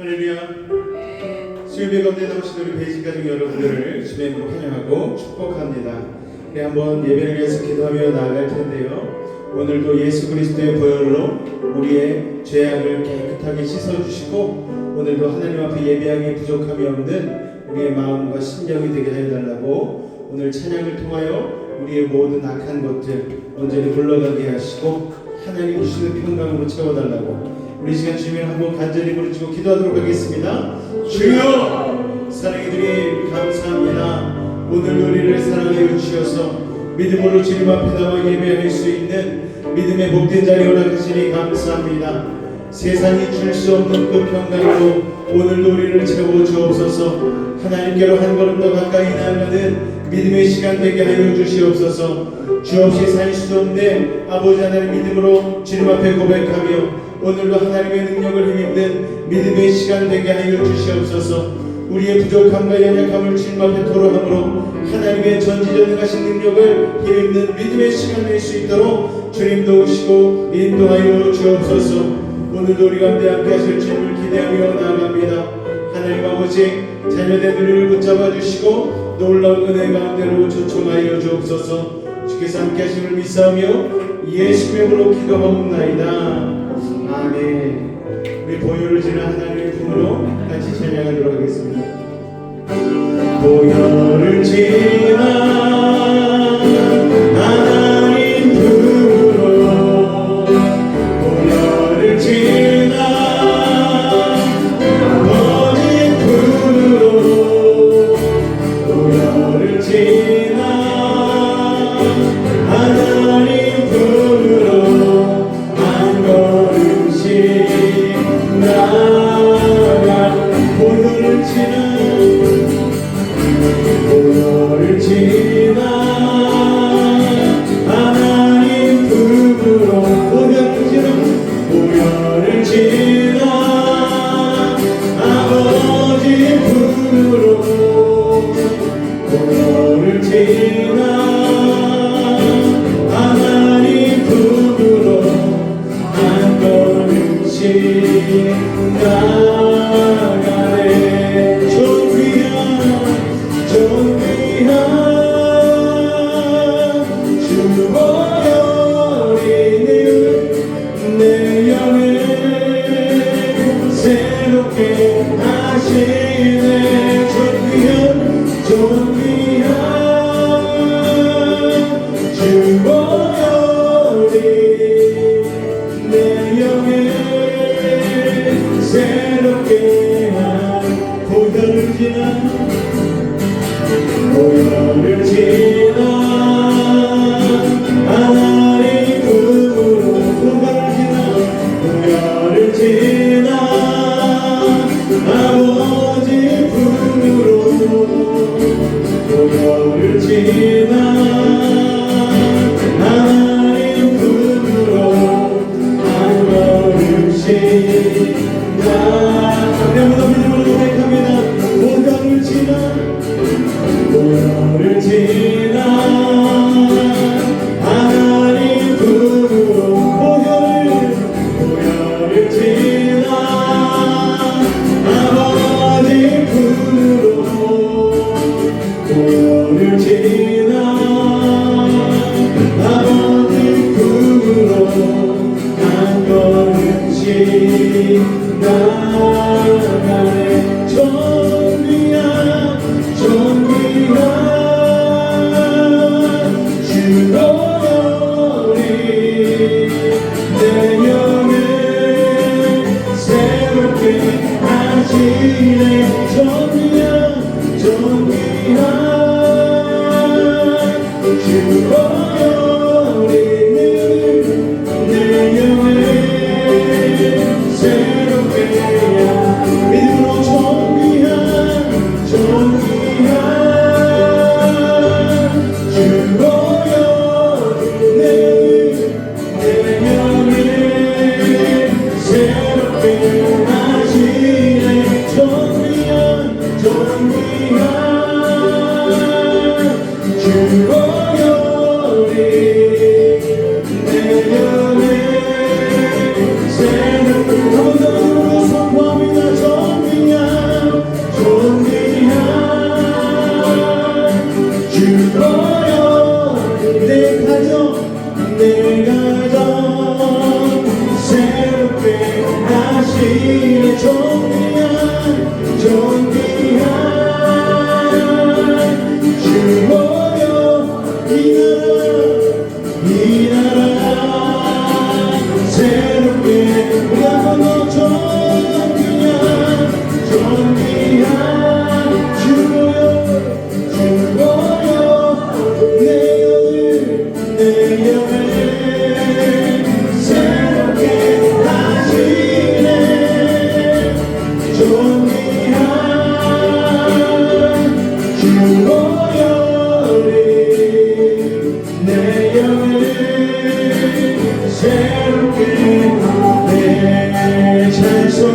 할렐루야. 수요일 가운데 나오신 우리 베이직 가족 여러분들을 주의 이름으로 환영하고 축복합니다. 우리 한번 예배를 위해서 기도하며 나아갈 텐데요. 오늘도 예수 그리스도의 보혈로 우리의 죄악을 깨끗하게 씻어주시고 오늘도 하나님 앞에 예배하기 부족함이 없는 우리의 마음과 심령이 되게 하여 달라고 오늘 찬양을 통하여 우리의 모든 악한 것들 온전히 물러가게 하시고 하나님 주시는 평강으로 채워달라고 우리 시간 주님을 한번 간절히 부르짖고 기도하도록 하겠습니다. 주여, 사랑해드리 감사합니다. 오늘 우리를 사랑하여 주셔서 믿음으로 주님 앞에 나와 예배할 수 있는 믿음의 복된 자리 허락하시니 감사합니다. 세상이 줄 수 없는 그 평강으로 오늘도 우리를 채워주옵소서. 하나님께로 한 걸음 더 가까이 나아가는 믿음의 시간 되게 하여 주시옵소서. 주 없이 살 수 없는 아버지 하나님 믿음으로 주님 앞에 고백하며 오늘도 하나님의 능력을 힘입는 믿음의 시간 되게 하여 주시옵소서. 우리의 부족함과 연약함을 주님 앞에 토로함으로 하나님의 전지전능하신 능력을 힘입는 믿음의 시간 될 수 있도록 주님 도우시고 인도하여 주옵소서. 오늘도 우리 가운데 함께 하실 주님을 기대하며 나아갑니다. 하나님 아버지, 자녀된 우리를 붙잡아 주시고 놀라운 은혜 가운데로 초청하여 주옵소서. 주께서 함께 하심을 믿사오며 예수의 이름으로 기도하옵나이다. 아멘. 우리 보혈을 지난 하나님의 품으로 같이 찬양하도록 하겠습니다. 보혈을 지나 하나님 품으로 보혈을 지나 아버지 품으로 보혈을 지나 하나님 품으로 한 걸음씩 나아가 보혈을 지나 보혈을 지나 하나님 품으로 보혈을 지나 아버지 품으로 보혈을 지나 하나님 품으로 한 걸음씩 나아가네. 존귀한 주 보혈이 내 영을 새롭게 하시네. 존귀한 주 보혈이 내 영을 새롭게 한 보혈을 지나 보혈을 지나 하나님 품으로 보혈을 지나 아버지 품으로 보혈을 지나 하나님 품으로 한 걸음씩 나아가며 믿음으로 고백합니다. 보혈을 지나 보혈을 지나 하나님 품으로 보혈을 지나 아버지 품으로 보혈을 지나 아버지 품으로 한 걸음씩 나아가네. 주 보혈이 내 영을 새롭게 하시네. 존귀한 주 보혈이 내 영을 새롭게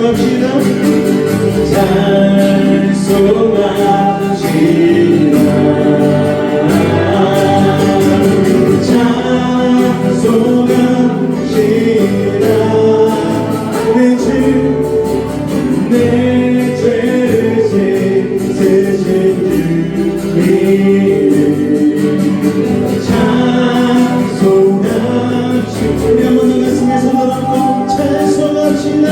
찬송합시다. 내 죄를 씻으신 주님 찬송합시다. 우리 한번 더 가슴에 손을 얹고 찬송합시다.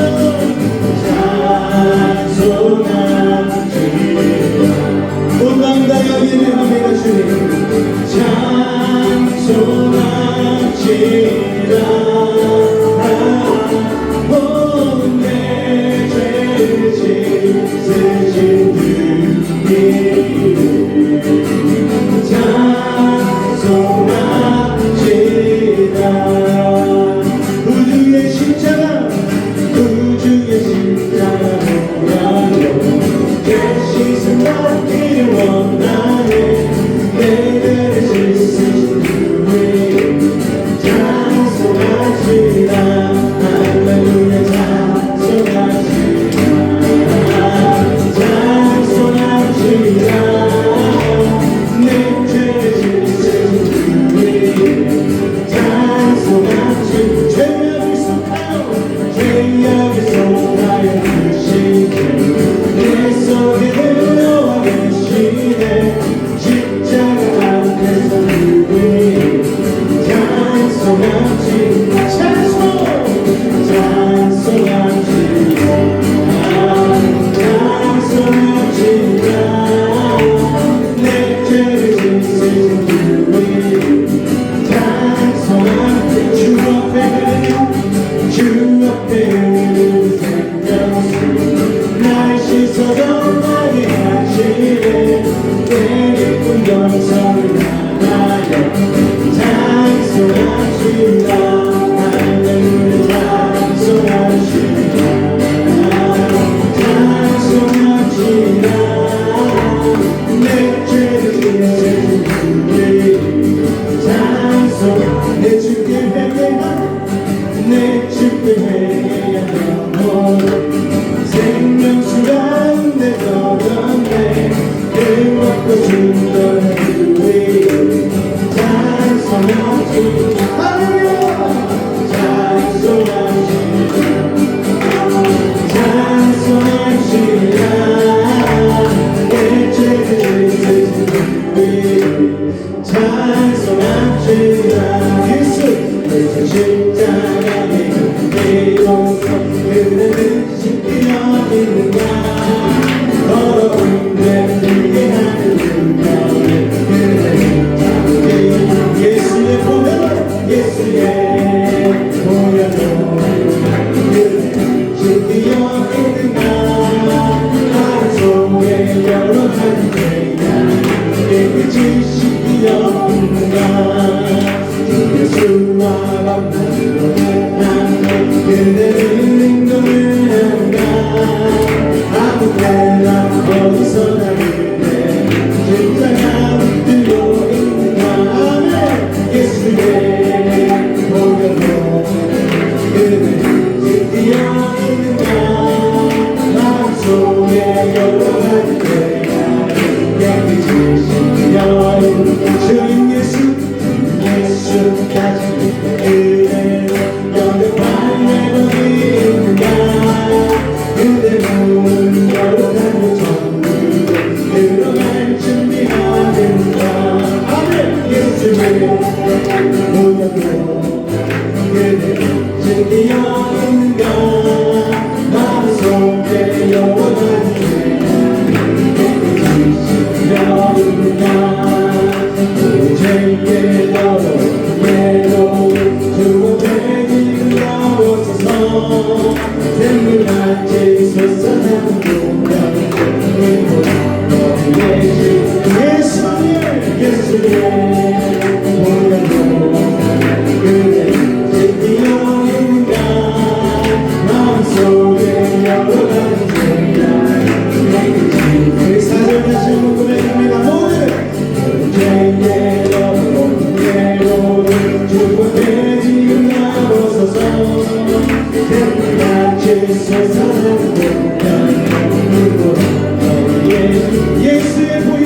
예수의 보혈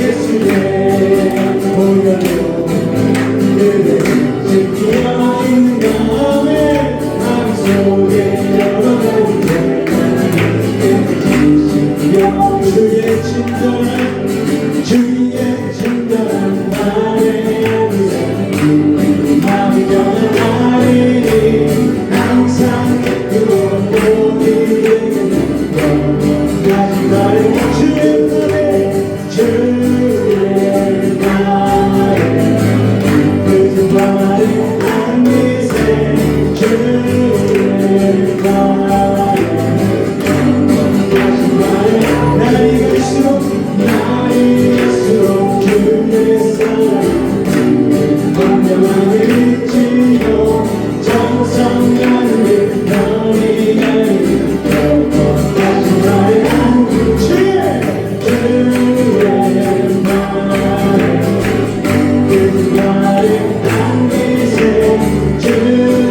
예수의 보혈로 그대 지키어 있는 가운데 마음 속에 열어놓은 주의 친절한 말에 마음이 변하리니 항상 그것보니 다시 말해 주의 말에 거짓말에 안 믿세 주의 말에 날이 갈수록 주의 사랑 분명하게 믿지요 정성하는 게 너니 다시 말해 주의 말에 안 믿세 주의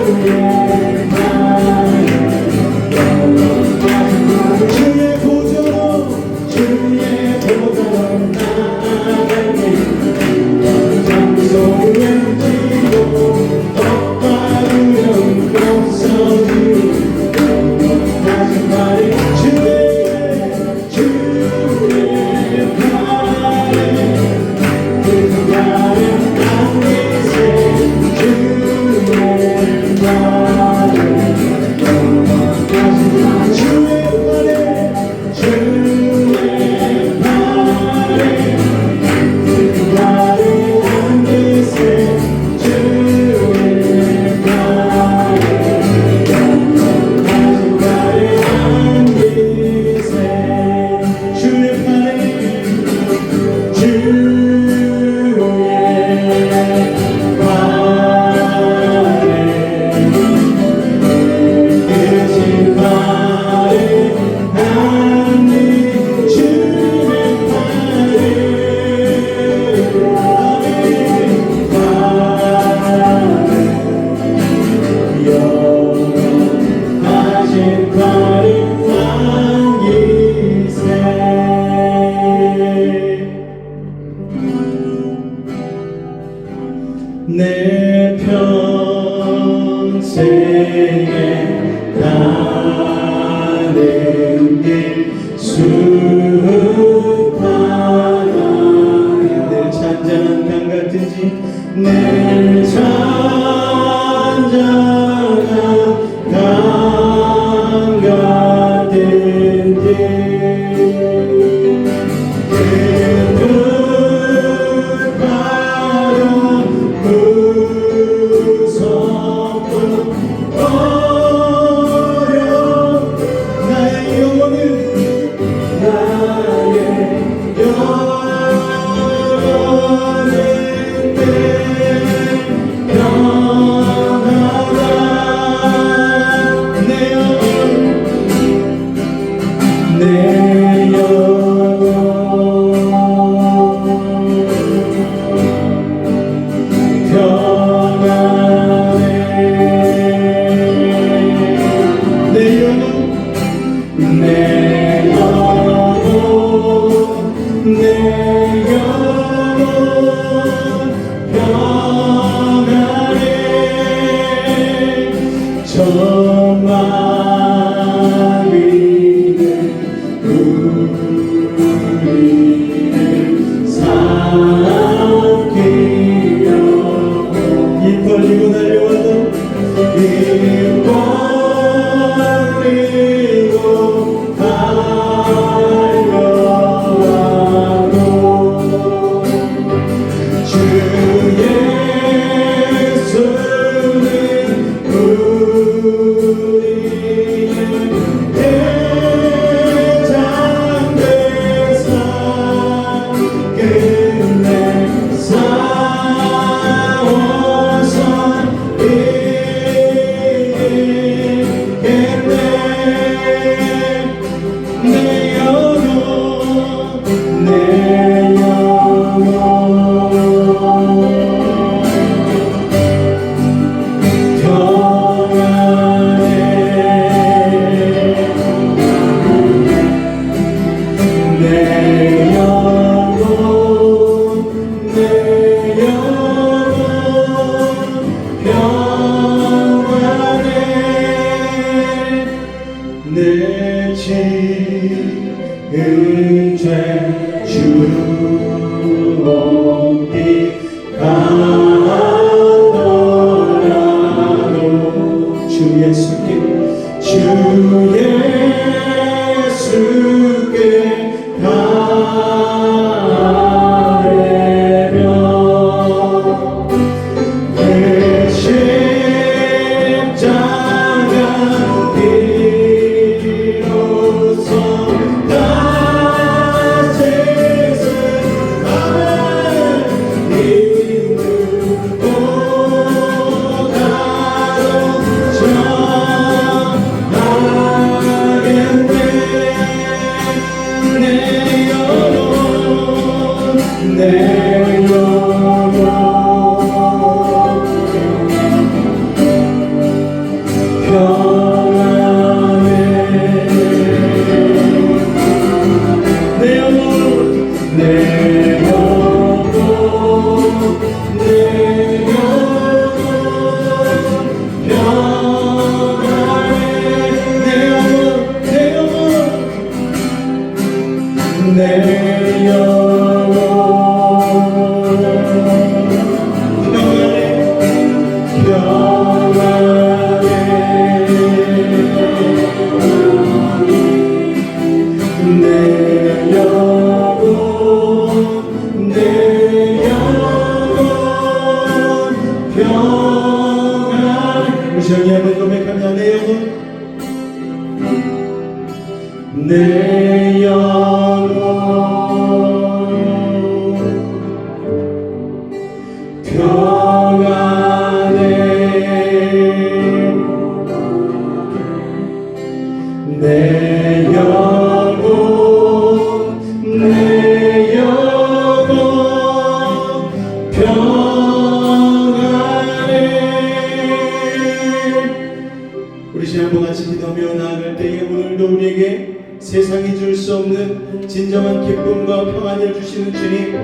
내 평생에 가는 길 수많아 늘 잔잔한 강 같은지 늘 잔잔한 강 같은지 달려와도 지은 죄 주옵니 가더라도 주 예수께 가려면 내 십자가 비로소 다 세상을 이루고 시원히 고백하며 내 영혼 평안해 내 영혼 우리 신앙부 같이 기도하며 나아갈 때에 오늘도 우리에게 세상이 줄 수 없는 진정한 기쁨과 평안을 주시는 주님,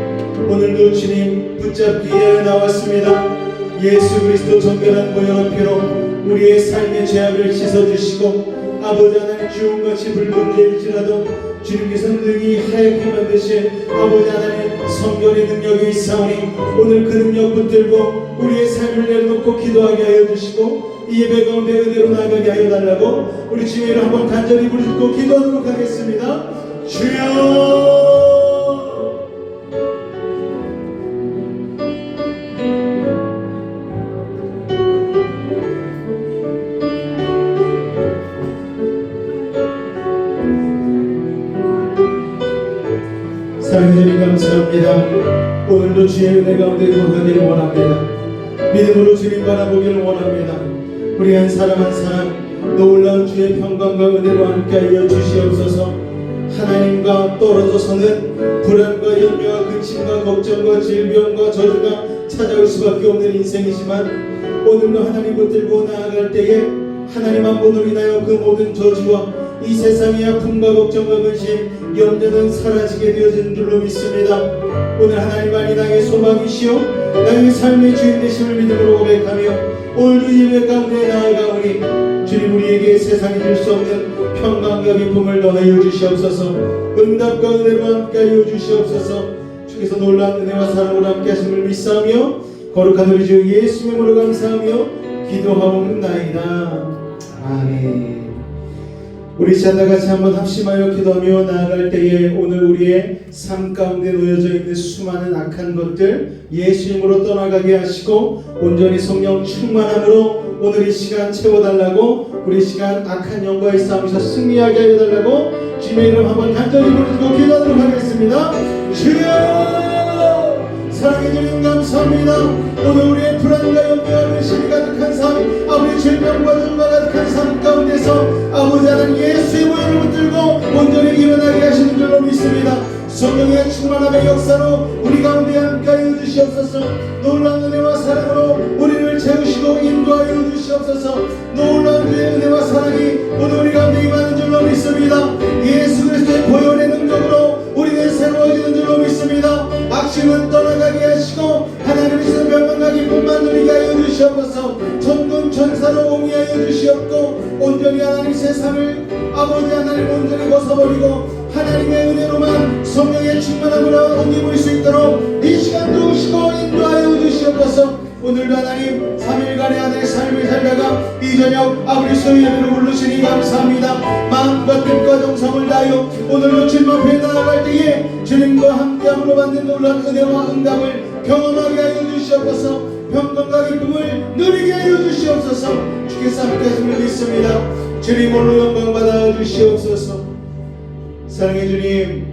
오늘도 주님 붙잡기 위하여 나왔습니다. 예수 그리스도 정결한 보혈의 피로 우리의 삶의 죄악을 씻어주시고 아버지 하나님 주홍같이 붉은 죄일지라도 주님께서 능히 하얗게 만드신 아버지 하나님 성결의 능력이 있사오니 오늘 그 능력 붙들고 우리의 삶을 내려놓고 기도하게 하여 주시고 이 예배 가운데 은혜로 나아가게 하여 달라고 우리 주님을 한번 간절히 부르짖고 기도하도록 하겠습니다. 주여 사랑해 주님 감사합니다. 오늘도 주의 은혜 가운데 거하기를 원합니다. 믿음으로 주님 바라보기를 원합니다. 우리 한 사람 한 사람 놀라운 주의 평강과 은혜로 함께하여 주시옵소서. 하나님과 떨어져서는 불안과 염려와 근심과 걱정과 질병과 저주가 찾아올 수밖에 없는 인생이지만 오늘도 하나님 붙들고 나아갈 때에 하나님 한 분으로 인하여 그 모든 저주와 이 세상의 아픔과 걱정과 근심 염려는 사라지게 되어진 줄로 믿습니다. 오늘 하나님 안이 나의 소망이시오 나의 삶의 주인 되심을 믿음으로 고백하며 오늘도 예배 가운데 나아가오니 주님 우리에게 세상이 줄 수 없는 평강과 기쁨을 더하여 주시옵소서. 응답과 은혜로 함께하여 주시옵소서. 주께서 놀라운 은혜와 사랑으로 함께 하심을 믿사오며 거룩한 우리 주 예수의 이름으로 감사하며 기도하옵나이다. 아멘. 우리 시간다 같이 한번 합심하여 기도하며 나아갈 때에 오늘 우리의 삶 가운데 놓여져 있는 수많은 악한 것들 예수 이름으로 떠나가게 하시고 온전히 성령 충만함으로 오늘 이 시간 채워달라고 우리 시간 악한 영과의 싸움에서 승리하게 하여 달라고 주님의 이름 한번 간절히 부르짖고 기도하도록 하겠습니다. 주여 사랑해 주님 감사합니다. 오늘 우리의 불안과 염려와 근심이 가득한 삶 아버지 질병과 전과 가득한 삶 가운데서 아버지 하나님 예수의 보혈을 붙들고 온전히 일어나게 하시는 줄로 믿습니다. 성령의 충만함의 역사로 우리 가운데 함께하여 주시옵소서. 놀라운 은혜와 사랑으로 우리를 채우시고 인도하여 주시옵소서. 놀라운 주의 은혜와 사랑이 오늘 우리 가운데 임하는 줄로 믿습니다. 예수 그리스도의 보혈의 능력으로 우리는 새로워지는 줄로 믿습니다. 악심은 떠나가게 하시고 하나님께서 명망과 기쁨만 누리게 하여 주시옵소서. 천군 천사로 옹이하여 주시옵고 온전히 하나님 세상을 아버지 하나님 온전히 벗어버리고 하나님의 은혜로만 성령의 충만함으로 옷 입을 수 있도록 이 시간 도우시고 인도하여 주시옵소서. 오늘도 하나님 3일간의 하나의 삶을 살다가 이 저녁 아브리소 예배로 부르시니 감사합니다. 마음과 뜻과 정성을 다하여 오늘도 주님 앞에 나아갈 때에 주님과 함께함으로 받는 놀라운 은혜와 응답을 경험하게 하여 주시옵소서. 평강과 기쁨을 누리게 하여 주시옵소서. 주께서 함께 하심을 믿습니다. 주님 홀로 영광 받아 주시옵소서. 사랑의 주님,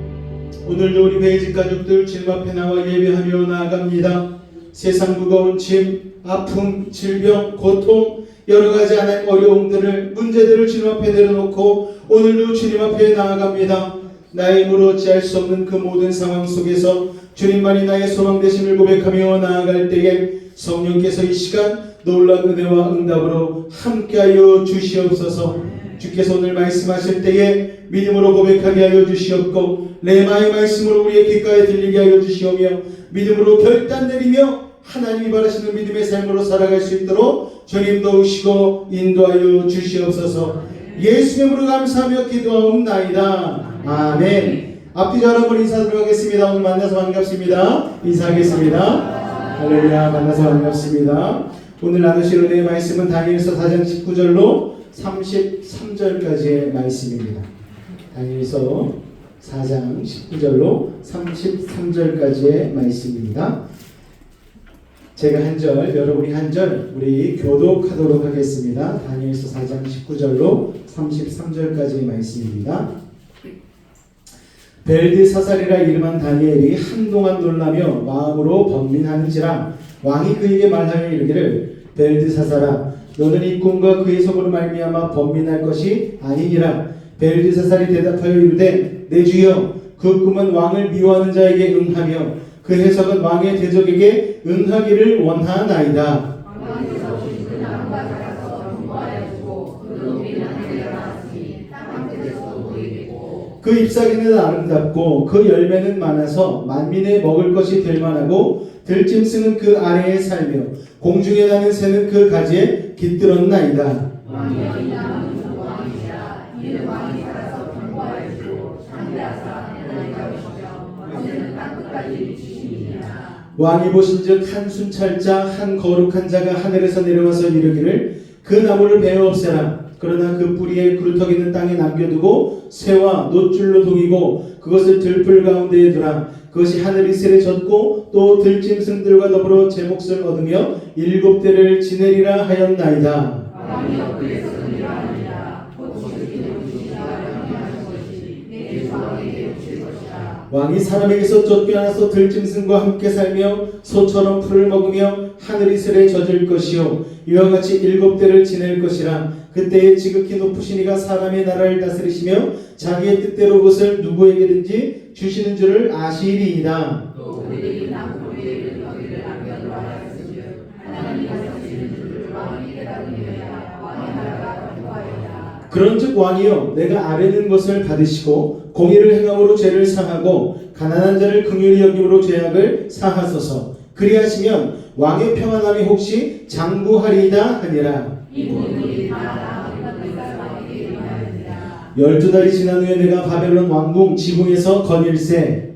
오늘도 우리 베이직 가족들 주님 앞에 나와 예배하며 나아갑니다. 세상 무거운 짐, 아픔, 질병, 고통, 여러가지 하나의 어려움들을, 문제들을 주님 앞에 내려놓고 오늘도 주님 앞에 나아갑니다. 나의 힘으로 어찌할 수 없는 그 모든 상황 속에서 주님만이 나의 소망 되심을 고백하며 나아갈 때에 성령께서 이 시간 놀라운 은혜와 응답으로 함께하여 주시옵소서. 주께서 오늘 말씀하실 때에 믿음으로 고백하게 하여 주시옵고 레마의 말씀으로 우리의 귓가에 들리게 하여 주시오며 믿음으로 결단 내리며 하나님이 바라시는 믿음의 삶으로 살아갈 수 있도록 주님 도우시고 인도하여 주시옵소서. 예수의 이름으로 감사하며 기도하옵나이다. 아멘. 앞뒤 여러분 인사드리도록 하겠습니다. 오늘 만나서 반갑습니다. 인사하겠습니다. 할렐루야. 만나서 반갑습니다. 오늘 나누실 은혜의 말씀은 다니엘서 4장 19절로 33절까지의 말씀입니다. 다니엘서 4장 19절로 33절까지의 말씀입니다. 제가 한 절, 여러분이 한 절, 우리 교독하도록 하겠습니다. 다니엘서 4장 19절로 33절까지의 말씀입니다. 벨드사살이라 이름한 다니엘이 한동안 놀라며 마음으로 번민하는지라 왕이 그에게 말하여 이르기를 벨드사살아 너는 이 꿈과 그의 속으로 말미암아 번민할 것이 아니니라. 벨드사살이 대답하여 이르되 내 주여 그 꿈은 왕을 미워하는 자에게 응하며 그 해석은 왕의 대적에게 응하기를 원하나이다. 그 잎사귀는 아름답고 그 열매는 많아서 만민의 먹을 것이 될 만하고 들짐승은 그 아래에 살며 공중에 나는 새는 그 가지에 깃들었나이다. 왕이 보신즉 한 순찰자 한 거룩한 자가 하늘에서 내려와서 이르기를 그 나무를 베어 없애라. 그러나 그 뿌리에 그루터기 있는 땅에 남겨두고 새와 놋줄로 동이고 그것을 들풀 가운데에 두라. 그것이 하늘 이슬에 젖고 또 들짐승들과 더불어 제 몫을 얻으며 7대를 지내리라 하였나이다. 왕이 사람에게서 쫓겨나서 들짐승과 함께 살며 소처럼 풀을 먹으며 하늘 이슬에 젖을 것이요 이와 같이 7대를 지낼 것이라. 그때에 지극히 높으신 이가 사람의 나라를 다스리시며 자기의 뜻대로 그것을 누구에게든지 주시는 줄을 아시리이다. 그런즉 왕이여 내가 아뢰는 것을 받으시고 공의를 행함으로 죄를 사하고 가난한 자를 긍휼히 여김으로 죄악을 사하소서. 그리하시면 왕의 평안함이 혹시 장구하리이다 하니라. 12달이 지난 후에 내가 바벨론 왕궁 지붕에서 거닐세.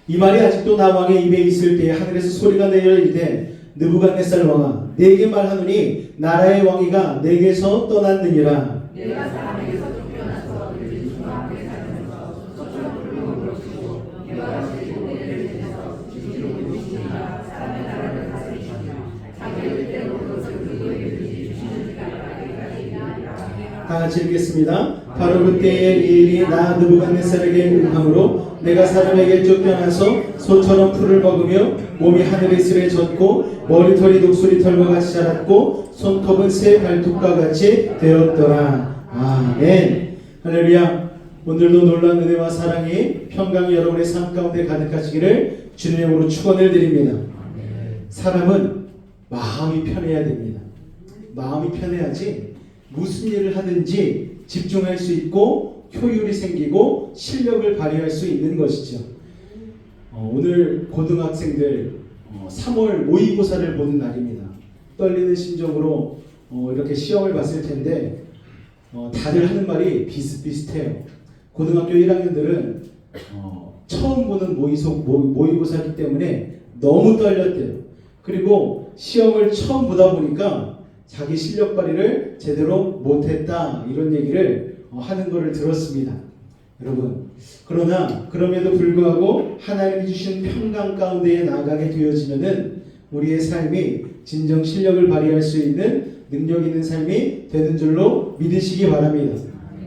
이 말이 아직도 나 왕의 입에 있을 때에 하늘에서 소리가 내려 이르되 느부갓네살 왕아 내게 말하노니 나라의 왕위가 내게서 떠났느니라. 내가 사람에게서 쫓겨나서 들짐승과 함께 살면서 소처럼 풀을 먹으시고 이와 같이 7대를 지내서 주시로 부르시니가 사람의 나라를 다스리시며 자기의 뜻대로 그것을 누구에게든지 주시는 줄을 알기까지 하리라. 다 같이 읽겠습니다. 바로 그때에 이 일이 나 느부갓네살에게 응함으로 내가 사람에게 쫓겨나서 소처럼 풀을 먹으며 몸이 하늘의 이슬에 젖고 머리털이 독수리 털과 같이 자랐고 손톱은 새 발톱과 같이 되었더라. 아멘. 할렐루야. 오늘도 놀라운 은혜와 사랑이 평강이 여러분의 삶 가운데 가득하시기를 주님의 이름으로 축원을 드립니다. 사람은 마음이 편해야 됩니다. 마음이 편해야지 무슨 일을 하든지 집중할 수 있고 효율이 생기고 실력을 발휘할 수 있는 것이죠. 오늘 고등학생들 3월 모의고사를 보는 날입니다. 떨리는 심정으로 이렇게 시험을 봤을 텐데 다들 하는 말이 비슷비슷해요. 고등학교 1학년들은 처음 보는 모의고사이기 때문에 너무 떨렸대요. 그리고 시험을 처음 보다 보니까 자기 실력 발휘를 제대로 못했다 이런 얘기를 하는 것을 들었습니다. 여러분, 그럼에도 불구하고 하나님이 주신 평강 가운데에 나아가게 되어지면은 우리의 삶이 진정 실력을 발휘할 수 있는 능력 있는 삶이 되는 줄로 믿으시기 바랍니다.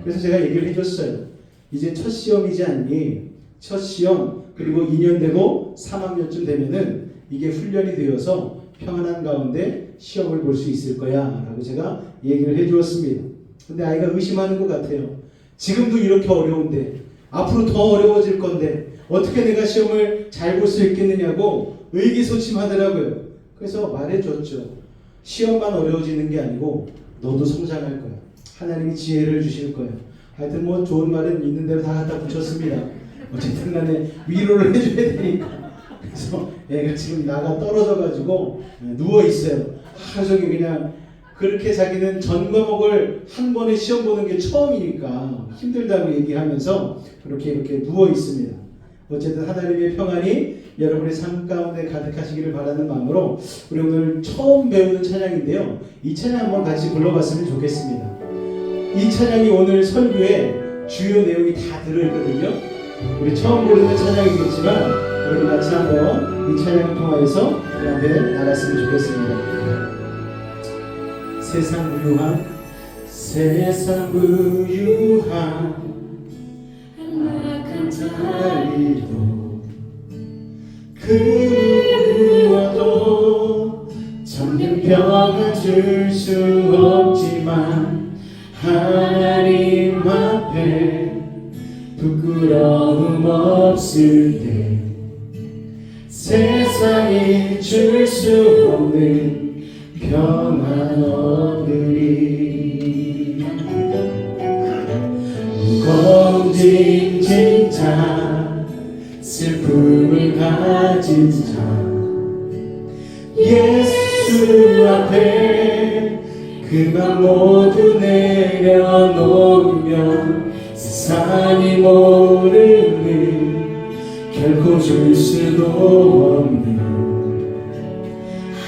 그래서 제가 얘기를 해줬어요. 이제 첫 시험이지 않니? 첫 시험 그리고 2년 되고 3학년쯤 되면은 이게 훈련이 되어서 평안한 가운데 시험을 볼 수 있을 거야 라고 제가 얘기를 해주었습니다. 근데 아이가 의심하는 것 같아요. 지금도 이렇게 어려운데 앞으로 더 어려워질 건데 어떻게 내가 시험을 잘 볼 수 있겠느냐고 의기소침하더라고요. 그래서 말해줬죠. 시험만 어려워지는 게 아니고 너도 성장할 거야. 하나님이 지혜를 주실 거야. 하여튼 뭐 좋은 말은 있는 대로 다 갖다 붙였습니다. 어쨌든 간에 위로를 해줘야 되니까. 그래서 애가 지금 나가 떨어져가지고 누워있어요. 하루 종일 그냥 그렇게 자기는 전 과목을 한 번에 시험 보는 게 처음이니까 힘들다고 얘기하면서 이렇게 누워있습니다. 어쨌든 하나님의 평안이 여러분의 삶 가운데 가득하시기를 바라는 마음으로 우리 오늘 처음 배우는 찬양인데요. 이 찬양 한번 같이 불러봤으면 좋겠습니다. 이 찬양이 오늘 설교의 주요 내용이 다 들어있거든요. 우리 처음 부르는 찬양이겠지만 여러분 같이 한번 이 찬양을 통하여서 우리 앞에 나갔으면 좋겠습니다. 세상 부유한 악한 자리도 그 누구와도 참된 평안 줄 수 없지만 하나님 앞에 부끄러움 없을 때 세상이 줄 수 없는 평안 얻으리. 무거운 짐진 자 슬픔을 가진 자 예수 앞에 그만 모두 내려놓으면 세상이 모르는 결코 줄 수도 없는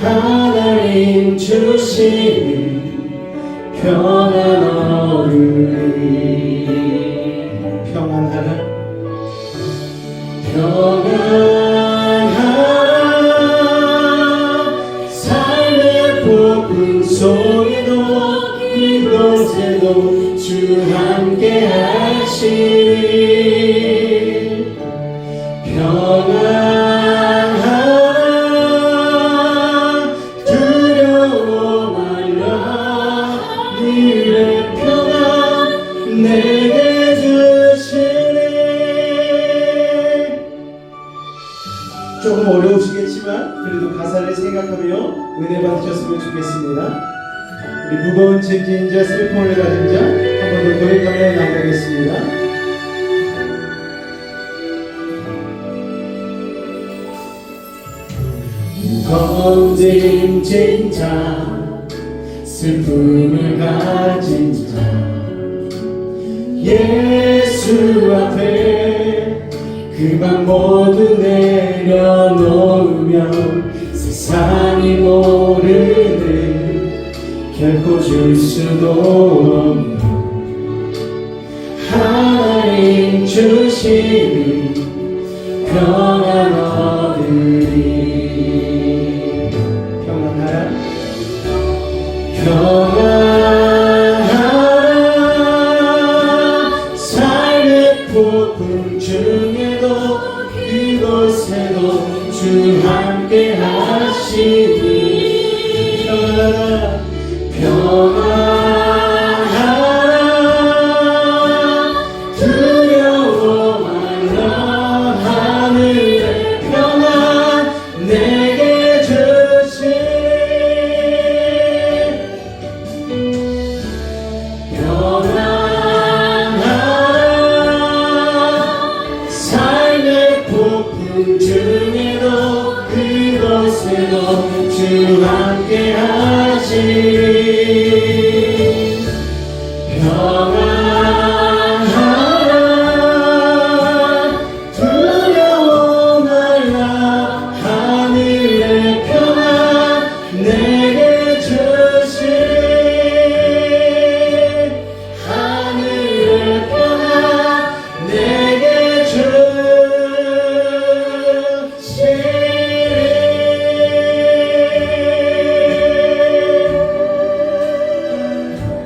하나님 주시는 평안 얻으리. 평안하라 삶의 폭풍 속에도 이곳에도 주 함께 하시리. 평안하라 두려워 말라 이의 평안 내게 주시리. 조금 어려우시겠지만 그래도 가사를 생각하며 은혜 받으셨으면 좋겠습니다. 우리 무거운 짐진 자 슬픔을 가진 자 한 번 더 고백하며 나가겠습니다. 무거운 짐진 자 슬픔을 가진 자 예수 앞에 그만 모두 내려놓으면 세상이 모르는 결코 줄 수도 없는 하나님 주시는 평안 얻으리. 평안하라 평안하라 삶의 폭풍 중에도 이곳에도 주 함께 하시니 평안하라 평안하라 두려워 말라 하늘의 평안 내게 주시리. 평안하라 삶의 폭풍 중 주 함께 하시 평안하라 두려워 말라 하늘의 평안 내게 주시 하늘의 평안 내게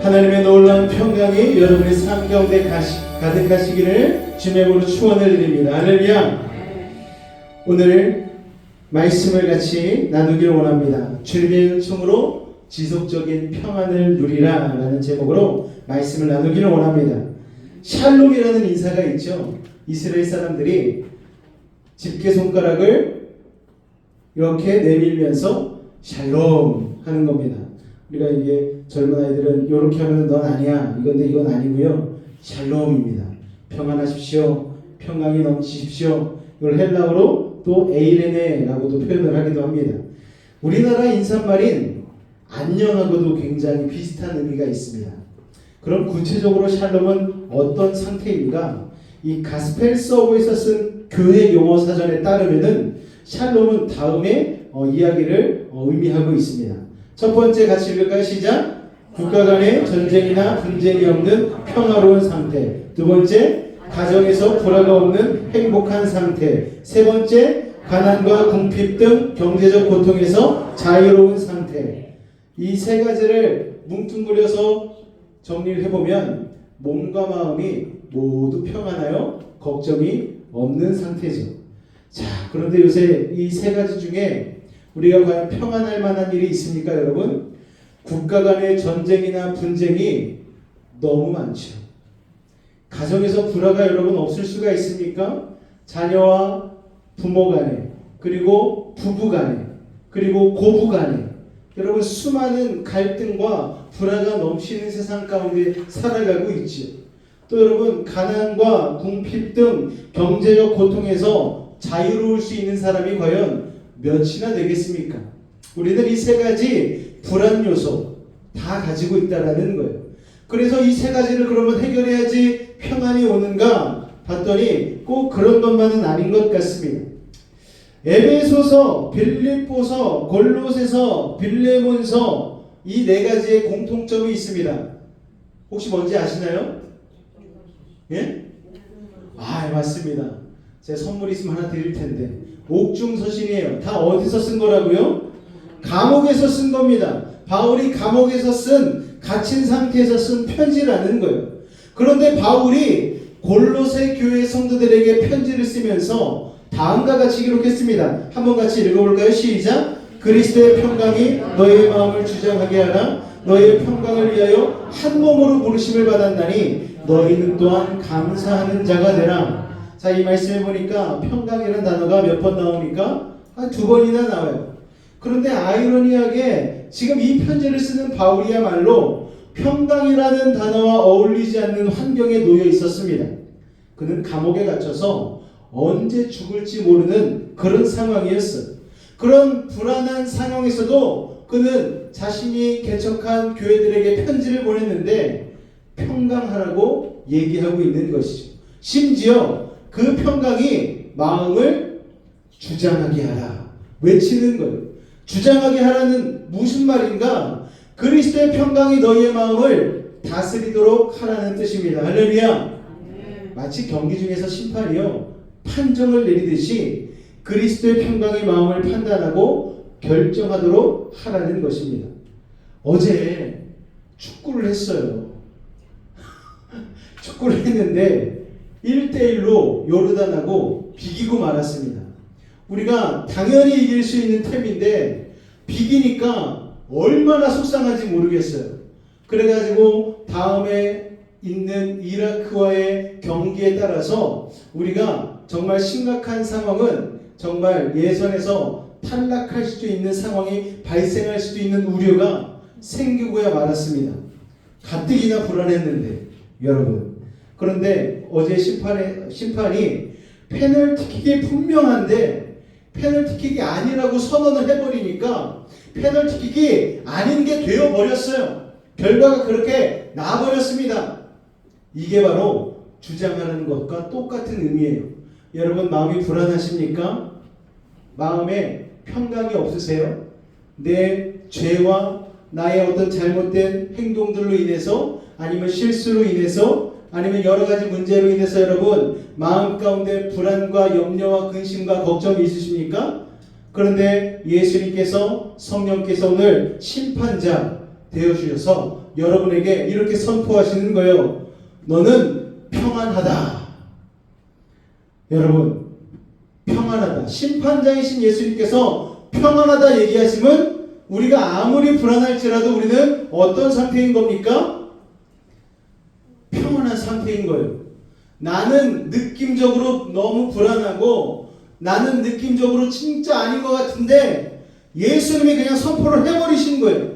하나님의 놀라운 평강이 여러분의 삶 가운데 가득하시기를 주님의 이름으로 축원을 드립니다. 할렐루야. 오늘 말씀을 같이 나누기를 원합니다. 주님의 은총으로 지속적인 평안을 누리라 라는 제목으로 말씀을 나누기를 원합니다. 샬롬이라는 인사가 있죠. 이스라엘 사람들이 집게손가락을 이렇게 내밀면서 샬롬 하는 겁니다. 우리가 이게 젊은 아이들은 이렇게 하면 넌 아니야 이건데 이건 아니고요. 샬롬입니다. 평안하십시오. 평강이 넘치십시오. 이걸 헬라어로 또 에이레네라고도 표현을 하기도 합니다. 우리나라 인사말인 안녕하고도 굉장히 비슷한 의미가 있습니다. 그럼 구체적으로 샬롬은 어떤 상태인가? 이 가스펠 서버에서 쓴 교회 용어 사전에 따르면은 샬롬은 다음에 이야기를 의미하고 있습니다. 첫 번째 같이 읽을까요? 시작. 국가 간의 전쟁이나 분쟁이 없는 평화로운 상태. 두 번째, 가정에서 불화가 없는 행복한 상태. 세 번째, 가난과 궁핍 등 경제적 고통에서 자유로운 상태. 이 세 가지를 뭉뚱그려서 정리를 해보면 몸과 마음이 모두 평안하여 걱정이 없는 상태죠. 자, 그런데 요새 이 세 가지 중에 우리가 과연 평안할 만한 일이 있습니까, 여러분? 국가 간의 전쟁이나 분쟁이 너무 많죠. 가정에서 불화가 여러분 없을 수가 있습니까? 자녀와 부모 간에, 그리고 부부 간에, 그리고 고부 간에 여러분 수많은 갈등과 불화가 넘치는 세상 가운데 살아가고 있죠. 또 여러분 가난과 궁핍 등 경제적 고통에서 자유로울 수 있는 사람이 과연 몇이나 되겠습니까? 우리는 이 세 가지 불안 요소 다 가지고 있다라는 거예요. 그래서 이 세 가지를 그러면 해결해야지 평안이 오는가 봤더니 꼭 그런 것만은 아닌 것 같습니다. 에베소서, 빌립보서, 골로새서, 빌레몬서 이 네 가지의 공통점이 있습니다. 혹시 뭔지 아시나요? 예? 아, 맞습니다. 제가 선물 있으면 하나 드릴 텐데 옥중서신이에요. 다 어디서 쓴 거라고요? 감옥에서 쓴 겁니다. 바울이 감옥에서 쓴 갇힌 상태에서 쓴 편지라는 거예요. 그런데 바울이 골로새 교회 성도들에게 편지를 쓰면서 다음과 같이 기록했습니다. 한번 같이 읽어볼까요? 시작. 그리스도의 평강이 너의 마음을 주장하게 하라. 너의 평강을 위하여 한 몸으로 부르심을 받았나니 너희는 또한 감사하는 자가 되라. 자, 이 말씀해 보니까 평강이라는 단어가 몇 번 나옵니까? 한 2번이나 나와요. 그런데 아이러니하게 지금 이 편지를 쓰는 바울이야말로 평강이라는 단어와 어울리지 않는 환경에 놓여 있었습니다. 그는 감옥에 갇혀서 언제 죽을지 모르는 그런 상황이었어요. 그런 불안한 상황에서도 그는 자신이 개척한 교회들에게 편지를 보냈는데 평강하라고 얘기하고 있는 것이죠. 심지어 그 평강이 마음을 주장하게 하라 외치는 거예요. 주장하게 하라는 무슨 말인가? 그리스도의 평강이 너희의 마음을 다스리도록 하라는 뜻입니다. 할렐루야. 마치 경기 중에서 심판이요 판정을 내리듯이 그리스도의 평강의 마음을 판단하고 결정하도록 하라는 것입니다. 어제 축구를 했어요. 축구를 했는데 1대1로 요르단하고 비기고 말았습니다. 우리가 당연히 이길 수 있는 팀인데 비기니까 얼마나 속상한지 모르겠어요. 그래가지고 다음에 있는 이라크와의 경기에 따라서 우리가 정말 심각한 상황은 정말 예선에서 탈락할 수도 있는 상황이 발생할 수도 있는 우려가 생기고야 말았습니다. 가뜩이나 불안했는데 여러분. 그런데 어제 심판이 페널티킥이 분명한데 페널티킥이 아니라고 선언을 해버리니까 페널티킥이 아닌 게 되어버렸어요. 결과가 그렇게 나버렸습니다. 이게 바로 주장하는 것과 똑같은 의미예요. 여러분 마음이 불안하십니까? 마음에 평강이 없으세요? 내 죄와 나의 어떤 잘못된 행동들로 인해서 아니면 실수로 인해서 아니면 여러 가지 문제로 인해서 여러분 마음 가운데 불안과 염려와 근심과 걱정이 있으십니까? 그런데 예수님께서 성령께서 오늘 심판자 되어주셔서 여러분에게 이렇게 선포하시는 거예요. 너는 평안하다. 여러분 평안하다. 심판자이신 예수님께서 평안하다 얘기하시면 우리가 아무리 불안할지라도 우리는 어떤 상태인 겁니까? 평안한 상태인 거예요. 나는 느낌적으로 너무 불안하고 나는 느낌적으로 진짜 아닌 것 같은데 예수님이 그냥 선포를 해버리신 거예요.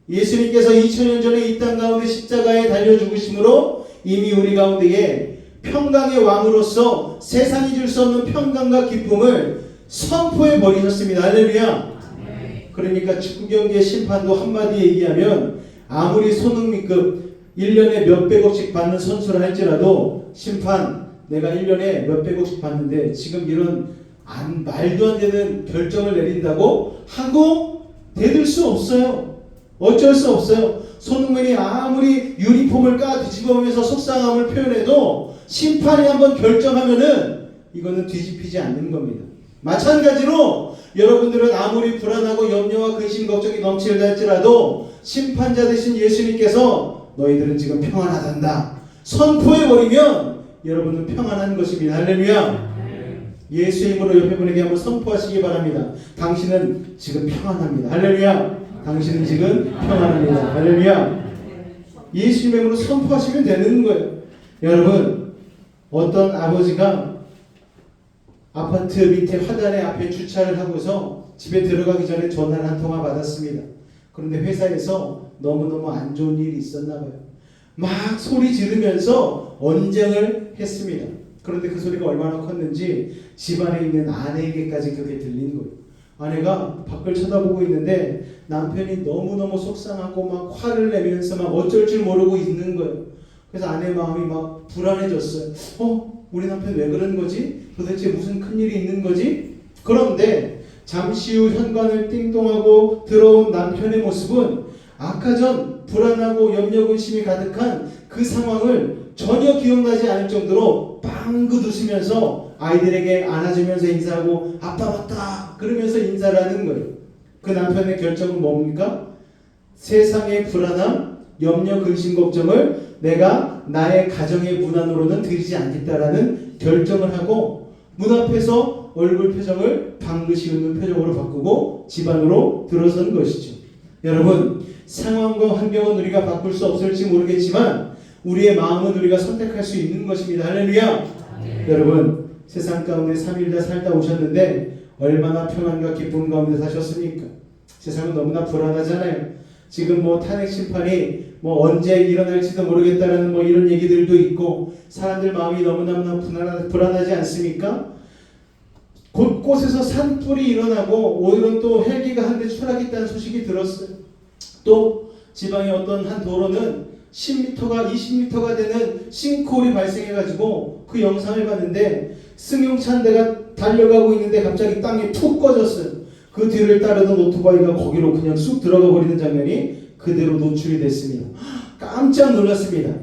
예수님께서 2000년 전에 이 땅 가운데 십자가에 달려 죽으심으로 이미 우리 가운데에 평강의 왕으로서 세상이 줄 수 없는 평강과 기쁨을 선포해 버리셨습니다. 할렐루야. 그러니까 축구 경기의 심판도 한마디 얘기하면 아무리 손흥민급 1년에 몇백억씩 받는 선수를 할지라도 심판 내가 1년에 몇백억씩 받는데 지금 이런 말도 안 되는 결정을 내린다고 하고 대들 수 없어요. 어쩔 수 없어요. 손흥민이 아무리 유니폼을 뒤집어보면서 속상함을 표현해도 심판이 한번 결정하면은 이거는 뒤집히지 않는 겁니다. 마찬가지로 여러분들은 아무리 불안하고 염려와 근심 걱정이 넘칠다 할지라도 심판자 되신 예수님께서 너희들은 지금 평안하단다 선포해버리면 여러분은 평안한 것입니다. 할렐루야. 예수의 힘으로 옆에 분에게 한번 선포하시기 바랍니다. 당신은 지금 평안합니다. 할렐루야. 당신은 지금 평안합니다. 할렐루야. 예수님의 힘으로 선포하시면 되는 거예요. 여러분 어떤 아버지가 아파트 밑에 화단에 앞에 주차를 하고서 집에 들어가기 전에 전화를 한 통화 받았습니다. 그런데 회사에서 너무너무 안 좋은 일이 있었나 봐요. 막 소리 지르면서 언쟁을 했습니다. 그런데 그 소리가 얼마나 컸는지 집안에 있는 아내에게까지 그게 들린 거예요. 아내가 밖을 쳐다보고 있는데 남편이 너무너무 속상하고 막 화를 내면서 막 어쩔 줄 모르고 있는 거예요. 그래서 아내 마음이 막 불안해졌어요. 우리 남편 왜 그런 거지? 도대체 무슨 큰일이 있는 거지? 그런데 잠시 후 현관을 띵동하고 들어온 남편의 모습은 아까 전 불안하고 염려 근심이 가득한 그 상황을 전혀 기억나지 않을 정도로 빵긋 웃으면서 아이들에게 안아주면서 인사하고 아빠 왔다 그러면서 인사를 하는 거예요. 그 남편의 결정은 뭡니까? 세상의 불안함, 염려, 근심, 걱정을 내가 나의 가정의 문 안으로는 들이지 않겠다라는 결정을 하고 문 앞에서 얼굴 표정을 방긋이 웃는 표정으로 바꾸고 집 안으로 들어선 것이죠. 여러분 상황과 환경은 우리가 바꿀 수 없을지 모르겠지만 우리의 마음은 우리가 선택할 수 있는 것입니다. 할렐루야. 여러분 세상 가운데 3일 다 살다 오셨는데 얼마나 평안과 기쁨 가운데 사셨습니까? 세상은 너무나 불안하잖아요. 지금 탄핵 심판이 언제 일어날지도 모르겠다라는 이런 얘기들도 있고 사람들 마음이 너무나 불안하지 않습니까? 곳곳에서 산불이 일어나고 오늘은 또 헬기가 한 대 추락했다는 소식이 들었어요. 또 지방의 어떤 한 도로는 10m가 20m가 되는 싱크홀이 발생해가지고 그 영상을 봤는데 승용차 한 대가 달려가고 있는데 갑자기 땅에 툭 꺼졌어요. 그 뒤를 따르던 오토바이가 거기로 그냥 쑥 들어가 버리는 장면이 그대로 노출이 됐습니다. 깜짝 놀랐습니다.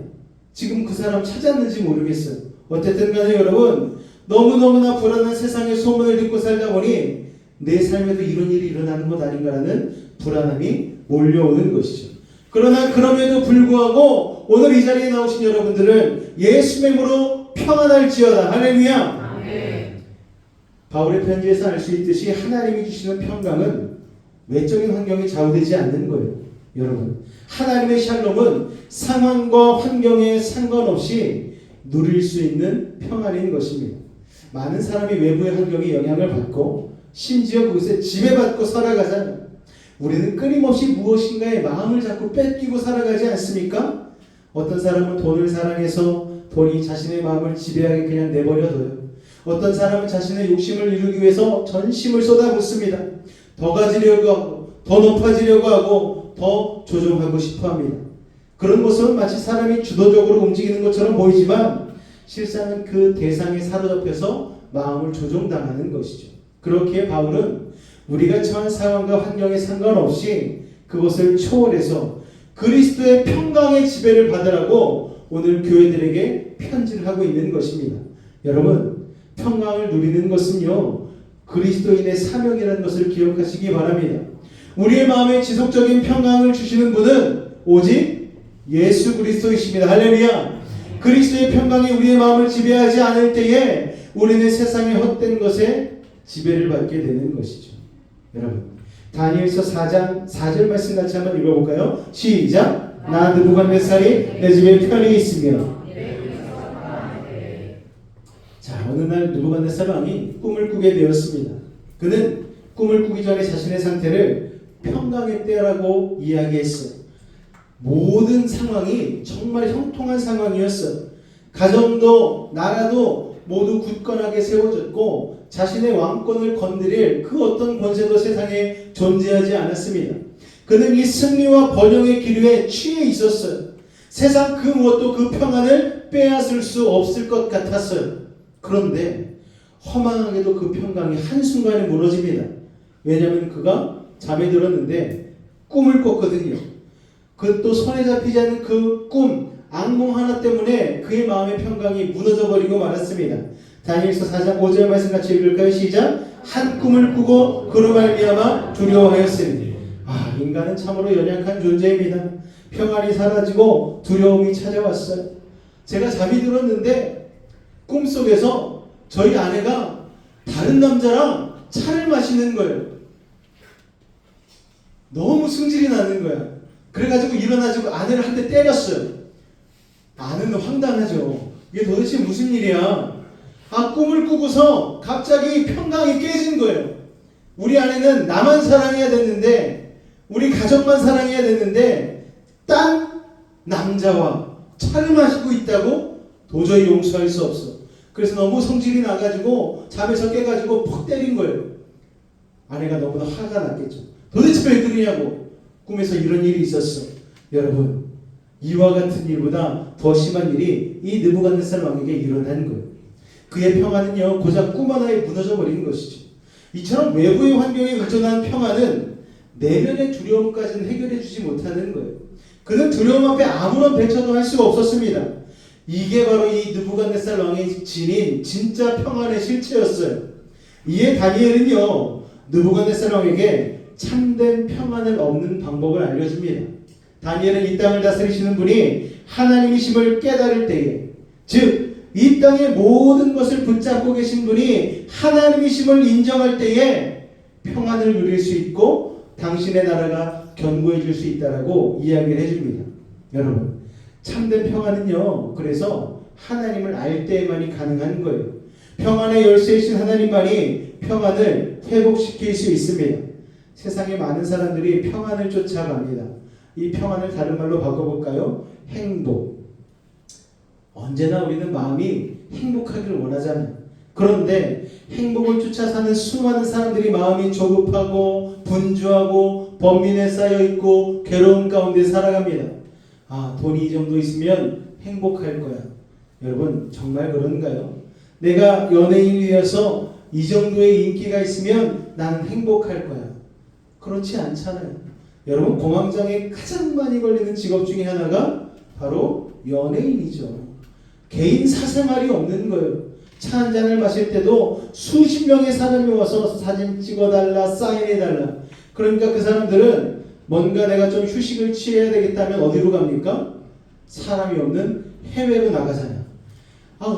지금 그 사람 찾았는지 모르겠어요. 어쨌든 간에 여러분 너무너무나 불안한 세상의 소문을 듣고 살다 보니 내 삶에도 이런 일이 일어나는 것 아닌가라는 불안함이 몰려오는 것이죠. 그러나 그럼에도 불구하고 오늘 이 자리에 나오신 여러분들은 예수의 이름으로 평안할지어다. 할렐루야. 바울의 편지에서 알 수 있듯이 하나님이 주시는 평강은 외적인 환경에 좌우되지 않는 거예요. 여러분 하나님의 샬롬은 상황과 환경에 상관없이 누릴 수 있는 평안인 것입니다. 많은 사람이 외부의 환경에 영향을 받고 심지어 그것에 지배받고 살아가잖아요. 우리는 끊임없이 무엇인가에 마음을 자꾸 뺏기고 살아가지 않습니까? 어떤 사람은 돈을 사랑해서 돈이 자신의 마음을 지배하게 그냥 내버려둬요. 어떤 사람은 자신의 욕심을 이루기 위해서 전심을 쏟아붓습니다. 더 가지려고 하고 더 높아지려고 하고 더 조종하고 싶어합니다. 그런 모습은 마치 사람이 주도적으로 움직이는 것처럼 보이지만 실상은 그 대상에 사로잡혀서 마음을 조종당하는 것이죠. 그렇기에 바울은 우리가 처한 상황과 환경에 상관없이 그것을 초월해서 그리스도의 평강의 지배를 받으라고 오늘 교회들에게 편지를 하고 있는 것입니다. 여러분, 평강을 누리는 것은요, 그리스도인의 사명이라는 것을 기억하시기 바랍니다. 우리의 마음에 지속적인 평강을 주시는 분은 오직 예수 그리스도이십니다. 할렐루야. 그리스도의 평강이 우리의 마음을 지배하지 않을 때에 우리는 세상의 헛된 것에 지배를 받게 되는 것이죠. 여러분, 다니엘서 4장 4절 말씀 같이 한번 읽어볼까요? 시작. 나 느부갓네살이 내 집에 편히 있으며. 자, 어느 날 느부갓네살 왕이 꿈을 꾸게 되었습니다. 그는 꿈을 꾸기 전에 자신의 상태를 평강의 때라고 이야기했어요. 모든 상황이 정말 형통한 상황이었어요. 가정도 나라도 모두 굳건하게 세워졌고 자신의 왕권을 건드릴 그 어떤 권세도 세상에 존재하지 않았습니다. 그는 이 승리와 번영의 기류에 취해 있었어요. 세상 그 무엇도 그 평안을 빼앗을 수 없을 것 같았어요. 그런데 허망하게도 그 평강이 한순간에 무너집니다. 왜냐하면 그가 잠에 들었는데 꿈을 꿨거든요. 그 또 손에 잡히지 않는 그 꿈, 악몽 하나 때문에 그의 마음의 평강이 무너져 버리고 말았습니다. 다니엘서 4장 5절 말씀 같이 읽을까요? 시작. 한 꿈을 꾸고 그로 말미암아 두려워하였으니. 인간은 참으로 연약한 존재입니다. 평안이 사라지고 두려움이 찾아왔어요. 제가 잠이 들었는데 꿈속에서 저희 아내가 다른 남자랑 차를 마시는 거예요. 너무 승질이 나는 거야. 그래가지고 일어나지고 아내를 한 대 때렸어요. 아내는 황당하죠. 이게 도대체 무슨 일이야? 꿈을 꾸고서 갑자기 평강이 깨진 거예요. 우리 아내는 나만 사랑해야 됐는데, 우리 가족만 사랑해야 됐는데, 딴 남자와 차를 마시고 있다고 도저히 용서할 수 없어. 그래서 너무 성질이 나가지고 잠에서 깨가지고 퍽 때린 거예요. 아내가 너무나 화가 났겠죠. 도대체 왜 그러냐고. 꿈에서 이런 일이 있었어. 여러분, 이와 같은 일보다 더 심한 일이 이 느부갓네살 왕에게 일어난 거예요. 그의 평안은요, 고작 꿈 하나에 무너져 버린 것이죠. 이처럼 외부의 환경에 의존한 평안은 내면의 두려움까지는 해결해 주지 못하는 거예요. 그는 두려움 앞에 아무런 대처도 할 수가 없었습니다. 이게 바로 이 느부갓네살 왕의 지닌 진짜 평안의 실체였어요. 이에 다니엘은요, 느부갓네살 왕에게 참된 평안을 얻는 방법을 알려줍니다. 다니엘은 이 땅을 다스리시는 분이 하나님이심을 깨달을 때에, 즉 이 땅의 모든 것을 붙잡고 계신 분이 하나님이심을 인정할 때에 평안을 누릴 수 있고 당신의 나라가 견고해질 수 있다라고 이야기를 해줍니다. 여러분, 참된 평안은요, 그래서 하나님을 알 때에만이 가능한 거예요. 평안의 열쇠이신 하나님만이 평안을 회복시킬 수 있습니다. 세상에 많은 사람들이 평안을 쫓아갑니다. 이 평안을 다른 말로 바꿔볼까요? 행복. 언제나 우리는 마음이 행복하기를 원하잖아요. 그런데 행복을 쫓아 사는 수많은 사람들이 마음이 조급하고 분주하고 번민에 쌓여있고 괴로움 가운데 살아갑니다. 돈이 이 정도 있으면 행복할 거야. 여러분, 정말 그런가요? 내가 연예인이 되어서 이 정도의 인기가 있으면 나는 행복할 거야. 그렇지 않잖아요. 여러분, 공황장애 가장 많이 걸리는 직업 중에 하나가 바로 연예인이죠. 개인 사생활이 없는 거예요. 차 한 잔을 마실 때도 수십 명의 사람이 와서 사진 찍어달라, 사인해달라. 그러니까 그 사람들은 뭔가 내가 좀 휴식을 취해야 되겠다면 어디로 갑니까? 사람이 없는 해외로 나가잖아요.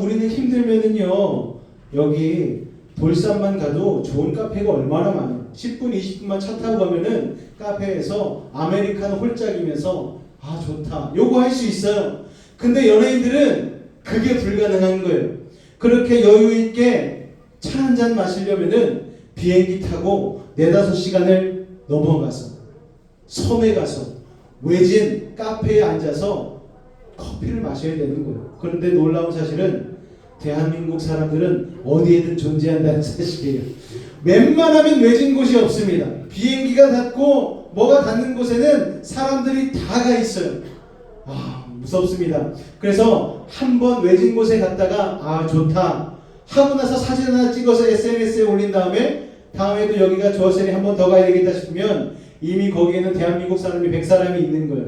우리는 힘들면은요, 여기 돌산만 가도 좋은 카페가 얼마나 많아요. 10분, 20분만 차 타고 가면은 카페에서 아메리카노 홀짝이면서 좋다, 요거 할 수 있어요. 근데 연예인들은 그게 불가능한 거예요. 그렇게 여유있게 차 한 잔 마시려면은 비행기 타고 4-5시간을 넘어가서 섬에 가서 외진 카페에 앉아서 커피를 마셔야 되는 거예요. 그런데 놀라운 사실은 대한민국 사람들은 어디에든 존재한다는 사실이에요. 웬만하면 외진 곳이 없습니다. 비행기가 닿고 뭐가 닿는 곳에는 사람들이 다 가 있어요. 무섭습니다. 그래서 한번 외진 곳에 갔다가 좋다 하고 나서 사진 하나 찍어서 SNS에 올린 다음에도 여기가 좋았으니 한 번 더 가야 되겠다 싶으면 이미 거기에는 대한민국 사람이 100사람이 있는 거예요.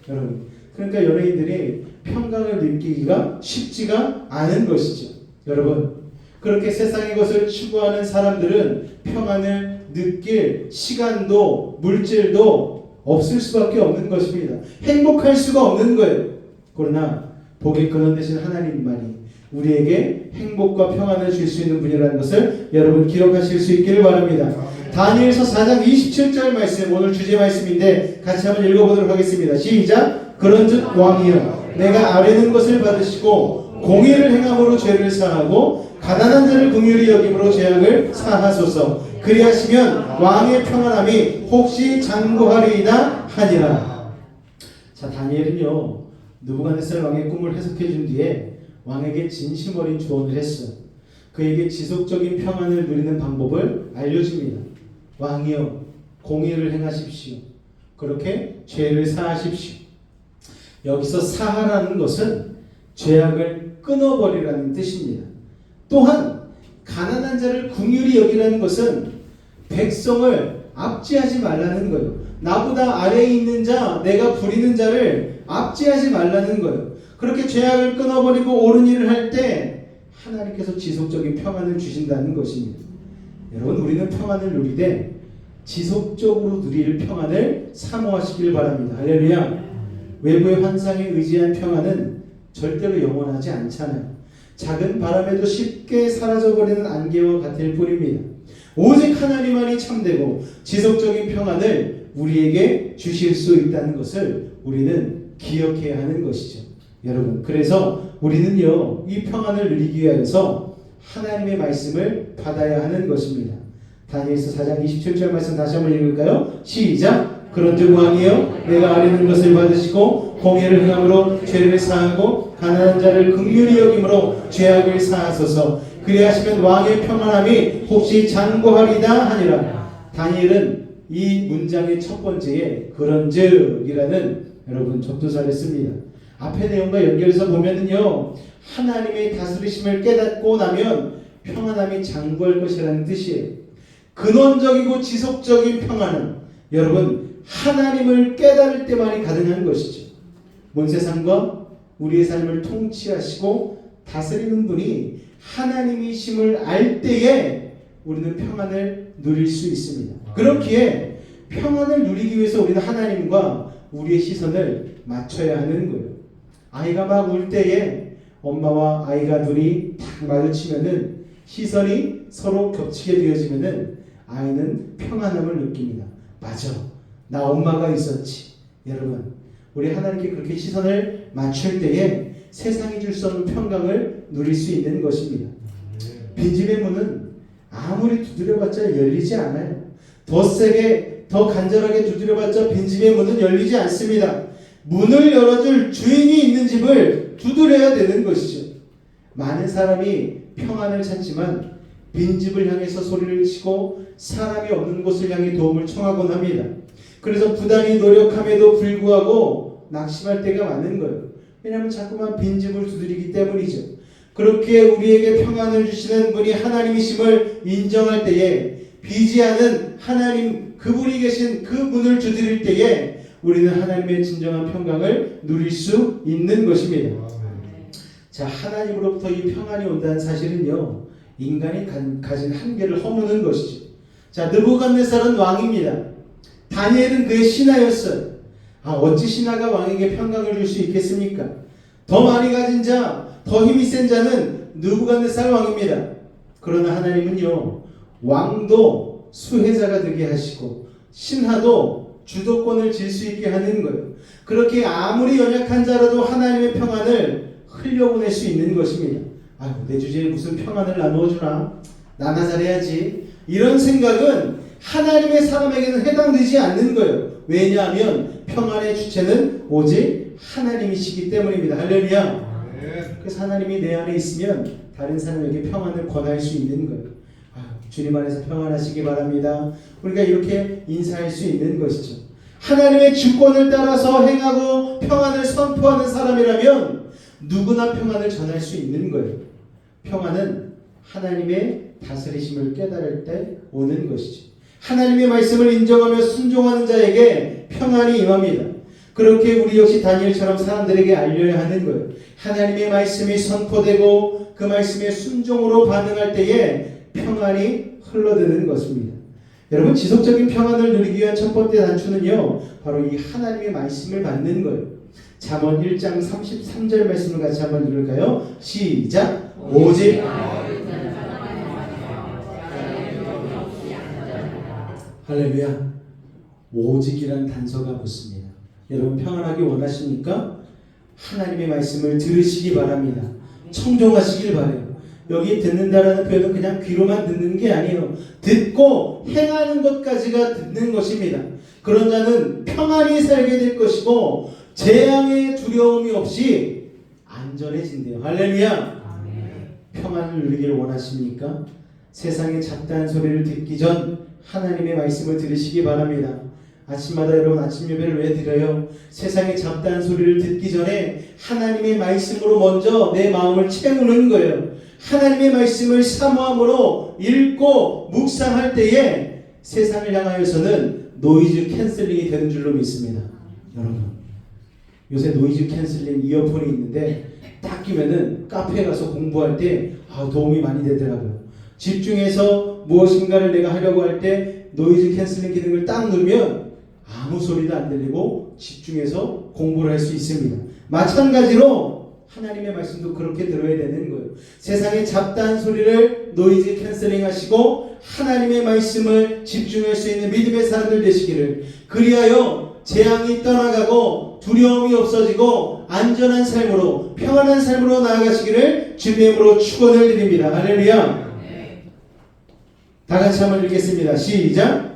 여러분. 그러니까 연예인들이 평강을 느끼기가 쉽지가 않은 것이죠. 여러분. 그렇게 세상의 것을 추구하는 사람들은 평안을 느낄 시간도 물질도 없을 수밖에 없는 것입니다. 행복할 수가 없는 거예요. 그러나 복의 근원 되신 하나님만이 우리에게 행복과 평안을 줄 수 있는 분이라는 것을 여러분 기억하실 수 있기를 바랍니다. 다니엘서 4장 27절 말씀, 오늘 주제 말씀인데 같이 한번 읽어보도록 하겠습니다. 시작. 그런즉 왕이여 내가 아뢰는 것을 받으시고 공의를 행함으로 죄를 사하고 가난한 자를 긍휼히 여김으로 죄악을 사하소서. 그리하시면 왕의 평안함이 혹시 장구하리이다 하니라. 자, 다니엘은요 느부갓네살 왕의 꿈을 해석해 준 뒤에 왕에게 진심 어린 조언을 했어요. 그에게 지속적인 평안을 누리는 방법을 알려줍니다. 왕이여 공의를 행하십시오. 그렇게 죄를 사하십시오. 여기서 사하라는 것은 죄악을 끊어버리라는 뜻입니다. 또한 가난한 자를 긍휼히 여기라는 것은 백성을 압제하지 말라는 거예요. 나보다 아래에 있는 자, 내가 부리는 자를 압제하지 말라는 거예요. 그렇게 죄악을 끊어버리고 옳은 일을 할 때 하나님께서 지속적인 평안을 주신다는 것입니다. 여러분, 우리는 평안을 누리되 지속적으로 누릴 평안을 사모하시길 바랍니다. 할렐루야. 외부의 환상에 의지한 평안은 절대로 영원하지 않잖아요. 작은 바람에도 쉽게 사라져버리는 안개와 같을 뿐입니다. 오직 하나님만이 참되고 지속적인 평안을 우리에게 주실 수 있다는 것을 우리는 기억해야 하는 것이죠. 여러분, 그래서 우리는요 이 평안을 누리기 위해서 하나님의 말씀을 받아야 하는 것입니다. 다니엘서 4장 27절 말씀 다시 한번 읽을까요? 시작. 그런즉 왕이여 내가 아뢰는 것을 받으시고 공의를 행함으로 죄를 사하고 가난한 자를 긍휼히 여김으로 죄악을 사하소서. 그리하시면 왕의 평안함이 혹시 장구하리다 하니라. 다니엘은 이 문장의 첫 번째에 그런즉이라는 여러분 접두사를 씁니다. 앞의 내용과 연결해서 보면은요 하나님의 다스리심을 깨닫고 나면 평안함이 장구할 것이라는 뜻이에요. 근원적이고 지속적인 평안은 여러분 하나님을 깨달을 때만이 가능한 것이죠. 온 세상과 우리의 삶을 통치하시고 다스리는 분이 하나님이심을 알 때에 우리는 평안을 누릴 수 있습니다. 그렇기에 평안을 누리기 위해서 우리는 하나님과 우리의 시선을 맞춰야 하는 거예요. 아이가 막 울 때에 엄마와 아이가 둘이 딱 마주치면은 시선이 서로 겹치게 되어지면은 아이는 평안함을 느낍니다. 맞아, 나 엄마가 있었지. 여러분, 우리 하나님께 그렇게 시선을 맞출 때에 세상이 줄 수 없는 평강을 누릴 수 있는 것입니다. 빈집의 문은 아무리 두드려봤자 열리지 않아요. 더 세게, 더 간절하게 두드려봤자 빈집의 문은 열리지 않습니다. 문을 열어줄 주인이 있는 집을 두드려야 되는 것이죠. 많은 사람이 평안을 찾지만 빈집을 향해서 소리를 치고 사람이 없는 곳을 향해 도움을 청하곤 합니다. 그래서 부단히 노력함에도 불구하고 낙심할 때가 많은 거예요. 왜냐하면 자꾸만 빈집을 두드리기 때문이죠. 그렇게 우리에게 평안을 주시는 분이 하나님이심을 인정할 때에 비지 않은 하나님, 그분이 계신 그 문을 두드릴 때에 우리는 하나님의 진정한 평강을 누릴 수 있는 것입니다. 자, 하나님으로부터 이 평안이 온다는 사실은요 인간이 가진 한계를 허무는 것이죠. 자, 느부갓네살은 왕입니다. 다니엘은 그의 신하였어요. 어찌 신하가 왕에게 평강을 줄 수 있겠습니까? 더 많이 가진 자, 더 힘이 센 자는 느부갓네살 왕입니다. 그러나 하나님은요 왕도 수혜자가 되게 하시고 신하도 주도권을 질 수 있게 하는 거예요. 그렇게 아무리 연약한 자라도 하나님의 평안을 흘려보낼 수 있는 것입니다. 내 주제에 무슨 평안을 나누어 주나? 나나 잘해야지. 이런 생각은 하나님의 사람에게는 해당되지 않는 거예요. 왜냐하면 평안의 주체는 오직 하나님이시기 때문입니다. 할렐루야. 그래서 하나님이 내 안에 있으면 다른 사람에게 평안을 권할 수 있는 거예요. 주님 안에서 평안하시기 바랍니다. 우리가 이렇게 인사할 수 있는 것이죠. 하나님의 주권을 따라서 행하고 평안을 선포하는 사람이라면 누구나 평안을 전할 수 있는 거예요. 평안은 하나님의 다스리심을 깨달을 때 오는 것이죠. 하나님의 말씀을 인정하며 순종하는 자에게 평안이 임합니다. 그렇게 우리 역시 다니엘처럼 사람들에게 알려야 하는 거예요. 하나님의 말씀이 선포되고 그 말씀에 순종으로 반응할 때에 평안이 흘러드는 것입니다. 여러분, 지속적인 평안을 누리기 위한 첫 번째 단추는요, 바로 이 하나님의 말씀을 받는 거예요. 잠언 1장 33절 말씀을 같이 한번 읽을까요? 시작. 오직 할렐루야. 오직이란 단서가 붙습니다. 여러분, 평안하기 원하십니까? 하나님의 말씀을 들으시기 바랍니다. 청종하시길 바라요. 여기 듣는다라는 표현은 그냥 귀로만 듣는 게 아니에요. 듣고 행하는 것까지가 듣는 것입니다. 그런 자는 평안히 살게 될 것이고 재앙의 두려움이 없이 안전해진대요. 할렐루야. 평안을 누리기를 원하십니까? 세상의 잡다한 소리를 듣기 전 하나님의 말씀을 들으시기 바랍니다. 아침마다 여러분 아침 예배를 왜 드려요? 세상의 잡다한 소리를 듣기 전에 하나님의 말씀으로 먼저 내 마음을 채우는 거예요. 하나님의 말씀을 사모함으로 읽고 묵상할 때에 세상을 향하여서는 노이즈 캔슬링이 되는 줄로 믿습니다. 여러분, 요새 노이즈 캔슬링 이어폰이 있는데 딱 끼면은 카페에 가서 공부할 때 도움이 많이 되더라고요. 집중해서 무엇인가를 내가 하려고 할 때 노이즈 캔슬링 기능을 딱 누르면 아무 소리도 안 들리고 집중해서 공부를 할 수 있습니다. 마찬가지로 하나님의 말씀도 그렇게 들어야 되는 거예요. 세상의 잡다한 소리를 노이즈 캔슬링 하시고 하나님의 말씀을 집중할 수 있는 믿음의 사람들 되시기를, 그리하여 재앙이 떠나가고 두려움이 없어지고 안전한 삶으로 평안한 삶으로 나아가시기를 주님의 이름으로 축원을 드립니다. 할렐루야. 다 같이 한번 읽겠습니다. 시작.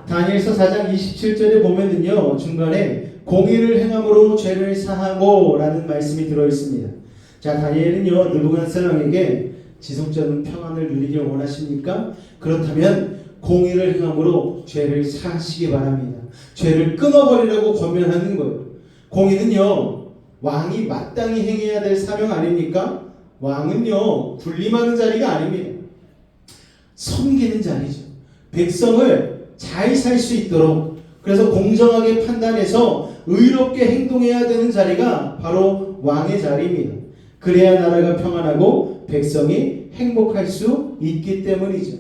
다니엘서 4장 27절에 보면은요, 중간에 공의를 행함으로 죄를 사하고 라는 말씀이 들어있습니다. 자, 다니엘은요, 느부갓네살왕에게 지속적인 평안을 누리길 원하십니까? 그렇다면 공의를 행함으로 죄를 사하시기 바랍니다. 죄를 끊어버리라고 권면하는 거예요. 공의는요, 왕이 마땅히 행해야 될 사명 아닙니까? 왕은요, 군림하는 자리가 아닙니다. 섬기는 자리죠. 백성을 잘 살 수 있도록, 그래서 공정하게 판단해서 의롭게 행동해야 되는 자리가 바로 왕의 자리입니다. 그래야 나라가 평안하고 백성이 행복할 수 있기 때문이죠.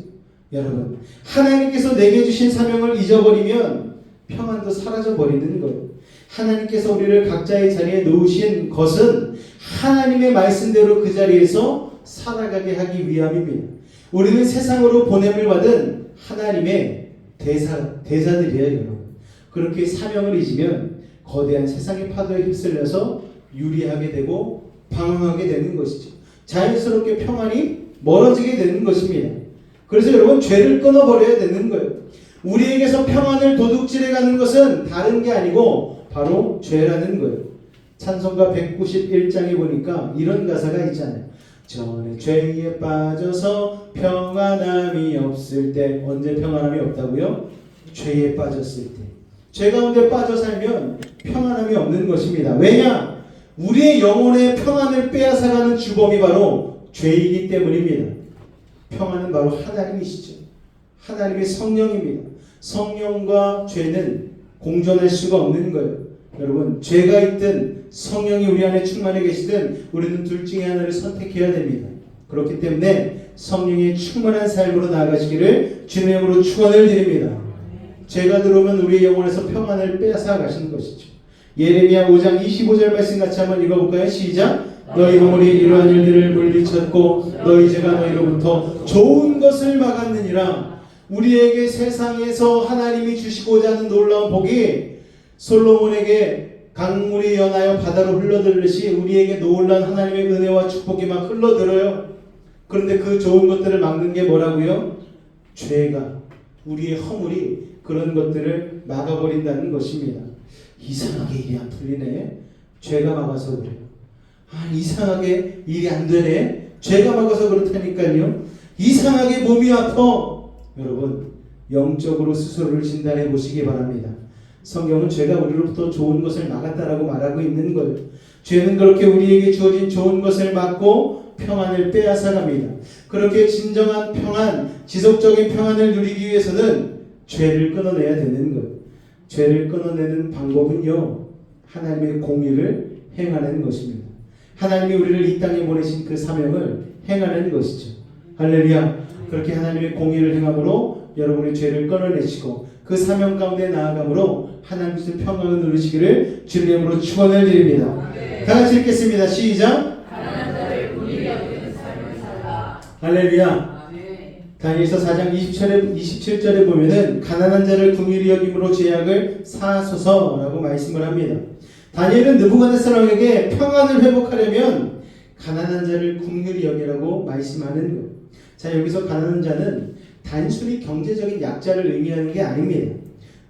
여러분, 하나님께서 내게 주신 사명을 잊어버리면 평안도 사라져 버리는 거예요. 하나님께서 우리를 각자의 자리에 놓으신 것은 하나님의 말씀대로 그 자리에서 살아가게 하기 위함입니다. 우리는 세상으로 보냄을 받은 하나님의 대사들이에요, 여러분. 그렇게 사명을 잊으면 거대한 세상의 파도에 휩쓸려서 유리하게 되고 방황하게 되는 것이죠. 자연스럽게 평안이 멀어지게 되는 것입니다. 그래서 여러분, 죄를 끊어버려야 되는 거예요. 우리에게서 평안을 도둑질해가는 것은 다른 게 아니고 바로 죄라는 거예요. 찬송가 191장에 보니까 이런 가사가 있잖아요. 전에 죄에 빠져서 평안함이 없을 때. 언제 평안함이 없다고요? 죄에 빠졌을 때. 죄 가운데 빠져 살면 평안함이 없는 것입니다. 왜냐? 우리의 영혼의 평안을 빼앗아가는 주범이 바로 죄이기 때문입니다. 평안은 바로 하나님이시죠. 하나님의 성령입니다. 성령과 죄는 공존할 수가 없는 거예요. 여러분, 죄가 있든 성령이 우리 안에 충만해 계시든 우리는 둘 중에 하나를 선택해야 됩니다. 그렇기 때문에 성령의 충만한 삶으로 나아가시기를 주님의 이름으로 축원을 드립니다. 죄가 들어오면 우리의 영혼에서 평안을 빼앗아 가시는 것이죠. 예레미야 5장 25절 말씀 같이 한번 읽어볼까요? 시작. 너희 허물이 이러한 일들을 물리쳤고 너희 죄가 너희로부터 좋은 것을 막았느니라. 우리에게 세상에서 하나님이 주시고자 하는 놀라운 복이 솔로몬에게 강물이 연하여 바다로 흘러들듯이 우리에게 놀라운 하나님의 은혜와 축복이 막 흘러들어요. 그런데 그 좋은 것들을 막는 게 뭐라고요? 죄가, 우리의 허물이 그런 것들을 막아버린다는 것입니다. 이상하게 이게 안 풀리네. 죄가 막아서 그래요. 이상하게 일이 안 되네. 죄가 막아서 그렇다니까요. 이상하게 몸이 아파. 여러분, 영적으로 스스로를 진단해 보시기 바랍니다. 성경은 죄가 우리로부터 좋은 것을 막았다라고 말하고 있는 거예요. 죄는 그렇게 우리에게 주어진 좋은 것을 막고 평안을 빼앗아갑니다. 그렇게 진정한 평안, 지속적인 평안을 누리기 위해서는 죄를 끊어내야 되는 거예요. 죄를 끊어내는 방법은요, 하나님의 공의를 행하는 것입니다. 하나님이 우리를 이 땅에 보내신 그 사명을 행하는 것이죠. 할렐루야. 그렇게 하나님의 공의를 행함으로 여러분의 죄를 끊어내시고 그 사명 가운데 나아감으로 하나님께서 평안을 누리시기를 주님의 이름으로 축원을 드립니다. 다 같이 읽겠습니다. 시작. 할렐루야. 다니엘서 4장 27절에 보면은 가난한 자를 긍휼히 여김으로 죄악을 사하소서라고 말씀을 합니다. 다니엘은 느부갓네살 왕에게 평안을 회복하려면 가난한 자를 긍휼히 여기라고 말씀하는 것. 자, 여기서 가난한 자는 단순히 경제적인 약자를 의미하는 게 아닙니다.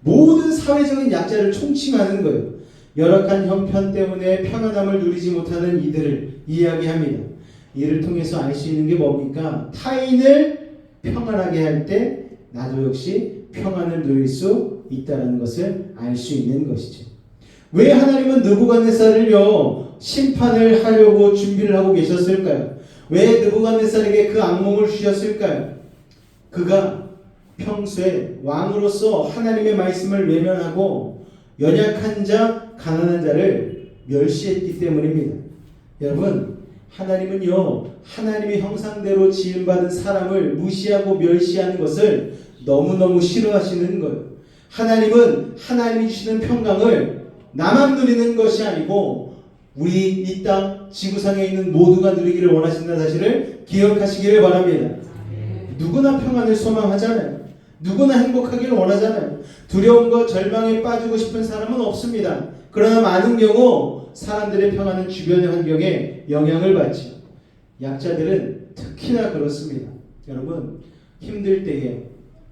모든 사회적인 약자를 총칭하는 거예요. 열악한 형편 때문에 평안함을 누리지 못하는 이들을 이야기합니다. 이를 통해서 알 수 있는 게 뭡니까? 타인을 평안하게 할 때 나도 역시 평안을 누릴 수 있다는 것을 알 수 있는 것이죠. 왜 하나님은 느부갓네살을요 심판을 하려고 준비를 하고 계셨을까요? 왜 느부갓네살에게 그 악몽을 주셨을까요? 그가 평소에 왕으로서 하나님의 말씀을 외면하고 연약한 자, 가난한 자를 멸시했기 때문입니다. 여러분, 하나님은요 하나님의 형상대로 지음받은 사람을 무시하고 멸시하는 것을 너무너무 싫어하시는 거예요. 하나님은 하나님이 주시는 평강을 나만 누리는 것이 아니고 우리 이 땅 지구상에 있는 모두가 누리기를 원하신다는 사실을 기억하시기를 바랍니다. 누구나 평안을 소망하잖아요. 누구나 행복하기를 원하잖아요. 두려움과 절망에 빠지고 싶은 사람은 없습니다. 그러나 많은 경우 사람들의 평안은 주변의 환경에 영향을 받죠. 약자들은 특히나 그렇습니다. 여러분, 힘들 때에,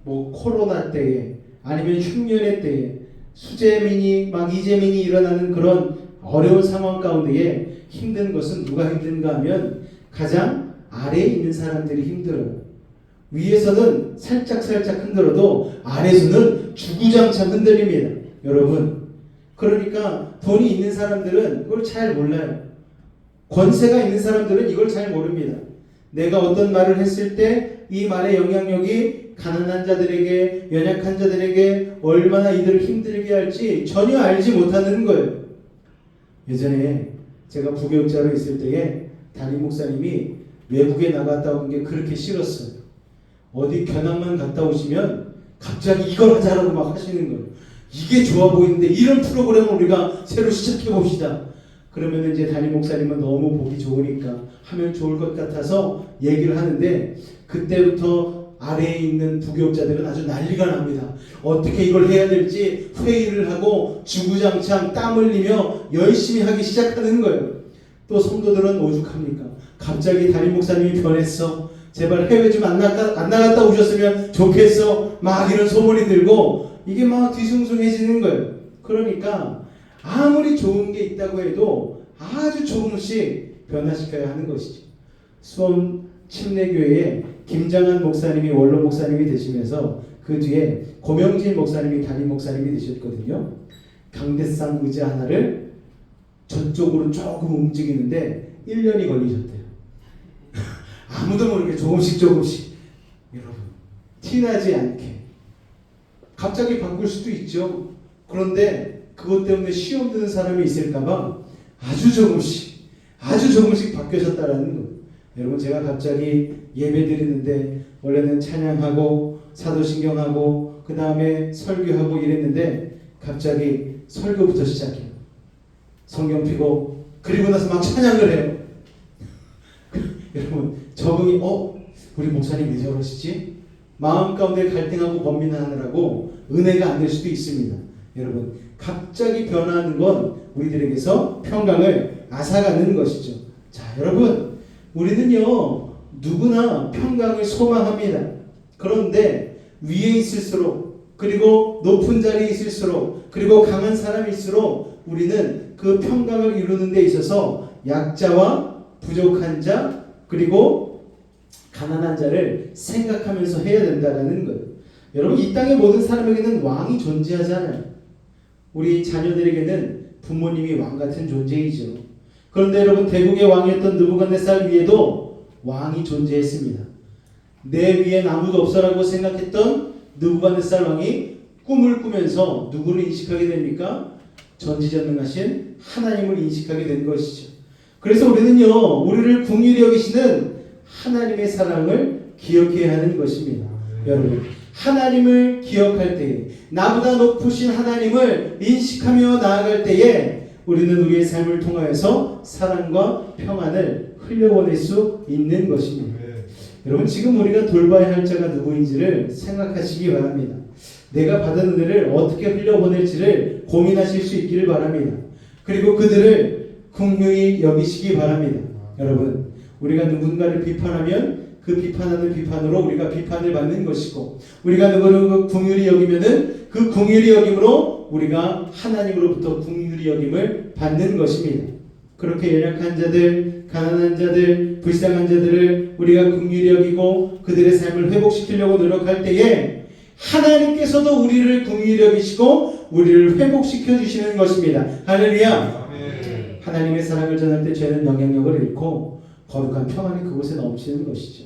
코로나 때에, 아니면 흉년의 때에, 수재민이 이재민이 일어나는 그런 어려운 상황 가운데에 힘든 것은 누가 힘든가 하면 가장 아래에 있는 사람들이 힘들어요. 위에서는 살짝 흔들어도 아래에서는 주구장창 흔들립니다. 여러분, 그러니까 돈이 있는 사람들은 그걸 잘 몰라요. 권세가 있는 사람들은 이걸 잘 모릅니다. 내가 어떤 말을 했을 때 이 말의 영향력이 가난한 자들에게, 연약한 자들에게 얼마나 이들을 힘들게 할지 전혀 알지 못하는 거예요. 예전에 제가 부교육자로 있을 때에 담임 목사님이 외국에 나갔다 온 게 그렇게 싫었어요. 어디 견학만 갔다 오시면 갑자기 이걸 하자라고 막 하시는 거예요. 이게 좋아 보이는데 이런 프로그램을 우리가 새로 시작해 봅시다. 그러면 이제 담임 목사님은 너무 보기 좋으니까 하면 좋을 것 같아서 얘기를 하는데 그때부터 아래에 있는 부교육자들은 아주 난리가 납니다. 어떻게 이걸 해야 될지 회의를 하고 주구장창 땀 흘리며 열심히 하기 시작하는 거예요. 또 성도들은 오죽합니까? 갑자기 담임 목사님이 변했어. 제발 해외 좀 안 나갔다 오셨으면 좋겠어. 막 이런 소문이 들고 이게 막 뒤숭숭해지는 거예요. 그러니까 아무리 좋은 게 있다고 해도 아주 조금씩 변화시켜야 하는 것이죠. 수원 침례교회에 김장한 목사님이 원로 목사님이 되시면서 그 뒤에 고명진 목사님이 담임 목사님이 되셨거든요. 강대상 의자 하나를 저쪽으로 조금 움직이는데 1년이 걸리셨대요. 아무도 모르게 조금씩 여러분 티나지 않게 갑자기 바꿀 수도 있죠. 그런데 그것 때문에 시험 드는 사람이 있을까봐 아주 조금씩 바뀌셨다라는 거예요. 여러분, 제가 갑자기 예배 드리는데 원래는 찬양하고 사도신경하고 그 다음에 설교하고 이랬는데 갑자기 설교부터 시작해요. 성경 피고 그리고 나서 막 찬양을 해요. 여러분, 적응이 우리 목사님 왜 저러시지? 마음 가운데 갈등하고 번민하느라고 은혜가 안 될 수도 있습니다. 여러분, 갑자기 변화하는 건 우리들에게서 평강을 앗아가는 것이죠. 자, 여러분, 우리는요 누구나 평강을 소망합니다. 그런데 위에 있을수록, 그리고 높은 자리에 있을수록, 그리고 강한 사람일수록 우리는 그 평강을 이루는 데 있어서 약자와 부족한 자 그리고 가난한 자를 생각하면서 해야 된다는 거예요. 여러분 이 땅의 모든 사람에게는 왕이 존재하잖아요. 우리 자녀들에게는 부모님이 왕 같은 존재이죠. 그런데 여러분 대국의 왕이었던 느부갓네살 위에도 왕이 존재했습니다. 내 위엔 아무도 없어라고 생각했던 느부갓네살 왕이 꿈을 꾸면서 누구를 인식하게 됩니까? 전지전능하신 하나님을 인식하게 된 것이죠. 그래서 우리는요, 우리를 긍휼히 여기시는 하나님의 사랑을 기억해야 하는 것입니다. 여러분, 하나님을 기억할 때에, 나보다 높으신 하나님을 인식하며 나아갈 때에 우리는 우리의 삶을 통하여서 사랑과 평안을 흘려보낼 수 있는 것입니다. 여러분, 지금 우리가 돌봐야 할 자가 누구인지를 생각하시기 바랍니다. 내가 받은 은혜를 어떻게 흘려보낼지를 고민하실 수 있기를 바랍니다. 그리고 그들을 긍휼히 여기시기 바랍니다. 여러분, 우리가 누군가를 비판하면 그 비판하는 비판으로 우리가 비판을 받는 것이고, 우리가 누구를 긍휼히 여기면은 그 긍휼히 여김으로 우리가 하나님으로부터 긍휼히 여김을 받는 것입니다. 그렇게 연약한 자들, 가난한 자들, 불쌍한 자들을 우리가 긍휼히 여기고 그들의 삶을 회복시키려고 노력할 때에 하나님께서도 우리를 긍휼히 여기시고 우리를 회복시켜 주시는 것입니다. 할렐루야. 하나님의 사랑을 전할 때 죄는 영향력을 잃고 거룩한 평안이 그곳에 넘치는 것이죠.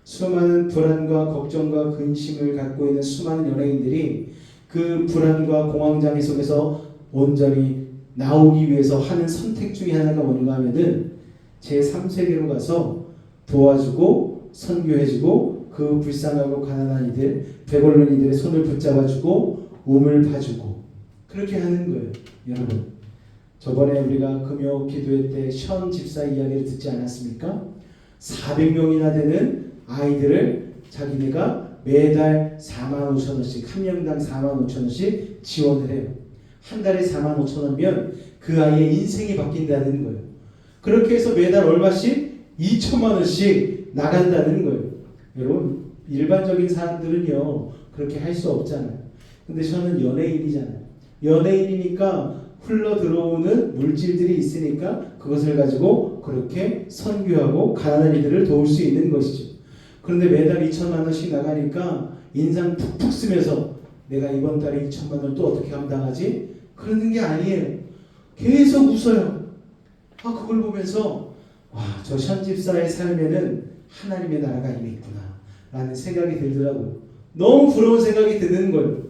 수많은 불안과 걱정과 근심을 갖고 있는 수많은 연예인들이 그 불안과 공황장애 속에서 온전히 나오기 위해서 하는 선택 중에 하나가 뭔가 하면은 제3세계로 가서 도와주고 선교해주고 그 불쌍하고 가난한 이들, 배고픈 이들의 손을 붙잡아주고 몸을 봐주고 그렇게 하는 거예요. 여러분, 저번에 우리가 금요 기도회 때 션 집사 이야기를 듣지 않았습니까? 400명이나 되는 아이들을 자기네가 매달 45,000원씩 한 명당 45,000원씩 지원을 해요. 한 달에 45,000원이면 그 아이의 인생이 바뀐다는 거예요. 그렇게 해서 매달 얼마씩 2천만 원씩 나간다는 거예요. 여러분, 일반적인 사람들은요 그렇게 할 수 없잖아요. 근데 저는 연예인이잖아요. 연예인이니까 흘러 들어오는 물질들이 있으니까 그것을 가지고 그렇게 선교하고 가난한 이들을 도울 수 있는 것이죠. 그런데 매달 2천만 원씩 나가니까 인상 푹푹 쓰면서 내가 이번 달에 2천만 원 또 어떻게 감당하지? 그러는 게 아니에요. 계속 웃어요. 그걸 보면서 저 션집사의 삶에는 하나님의 나라가 임했구나 라는 생각이 들더라고요. 너무 부러운 생각이 드는 거예요.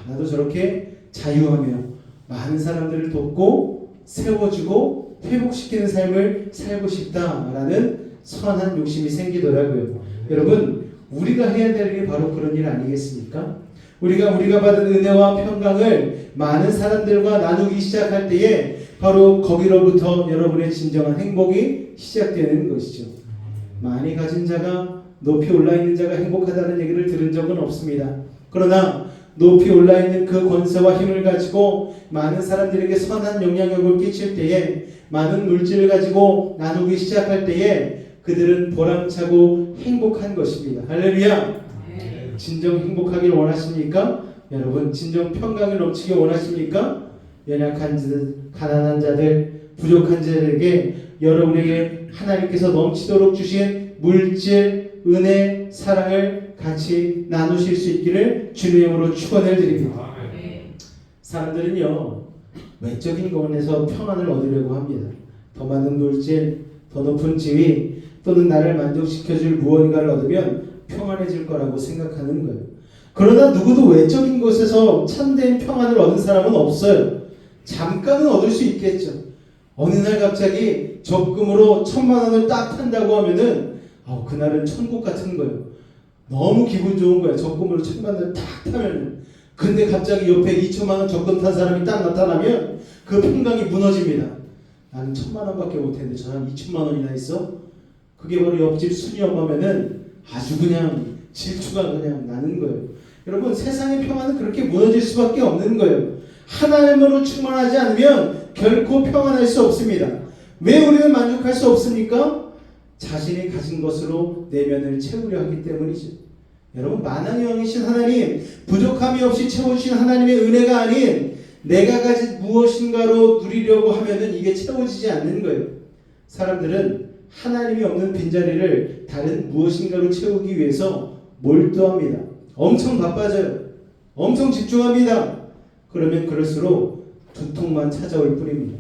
나도 저렇게 자유하며 많은 사람들을 돕고 세워주고 회복시키는 삶을 살고 싶다라는 선한 욕심이 생기더라고요. 여러분, 우리가 해야 될 일이 바로 그런 일 아니겠습니까? 우리가 받은 은혜와 평강을 많은 사람들과 나누기 시작할 때에 바로 거기로부터 여러분의 진정한 행복이 시작되는 것이죠. 많이 가진 자가, 높이 올라있는 자가 행복하다는 얘기를 들은 적은 없습니다. 그러나 높이 올라있는 그 권세와 힘을 가지고 많은 사람들에게 선한 영향력을 끼칠 때에, 많은 물질을 가지고 나누기 시작할 때에 그들은 보람차고 행복한 것입니다. 할렐루야. 진정 행복하길 원하십니까? 여러분, 진정 평강을 넘치길 원하십니까? 연약한 자들, 가난한 자들, 부족한 자들에게 여러분에게 하나님께서 넘치도록 주신 물질, 은혜, 사랑을 같이 나누실 수 있기를 주님의 이름으로 축원을 드립니다. 사람들은요 외적인 것에서 평안을 얻으려고 합니다. 더 많은 물질, 더 높은 지위 또는 나를 만족시켜줄 무언가를 얻으면 평안해질 거라고 생각하는 거예요. 그러나 누구도 외적인 것에서 참된 평안을 얻은 사람은 없어요. 잠깐은 얻을 수 있겠죠. 어느 날 갑자기 적금으로 1,000만 원을 딱 탄다고 하면은 그날은 천국 같은 거예요. 너무 기분 좋은 거예요. 적금으로 1,000만 원을 딱 타면. 근데 갑자기 옆에 2천만 원 적금 탄 사람이 딱 나타나면 그 평강이 무너집니다. 나는 1,000만 원밖에 못했는데 저 사람 2천만 원이나 있어? 그게 바로 옆집 순이 엄마면은 아주 그냥 질투가 그냥 나는 거예요. 여러분, 세상의 평안은 그렇게 무너질 수밖에 없는 거예요. 하나님으로 충만하지 않으면 결코 평안할 수 없습니다. 왜 우리는 만족할 수 없습니까? 자신이 가진 것으로 내면을 채우려 하기 때문이죠. 여러분, 만왕의 왕이신 하나님, 부족함이 없이 채워주신 하나님의 은혜가 아닌 내가 가진 무엇인가로 누리려고 하면은 이게 채워지지 않는 거예요. 사람들은 하나님이 없는 빈자리를 다른 무엇인가로 채우기 위해서 몰두합니다. 엄청 바빠져요. 엄청 집중합니다. 그러면 그럴수록 두통만 찾아올 뿐입니다.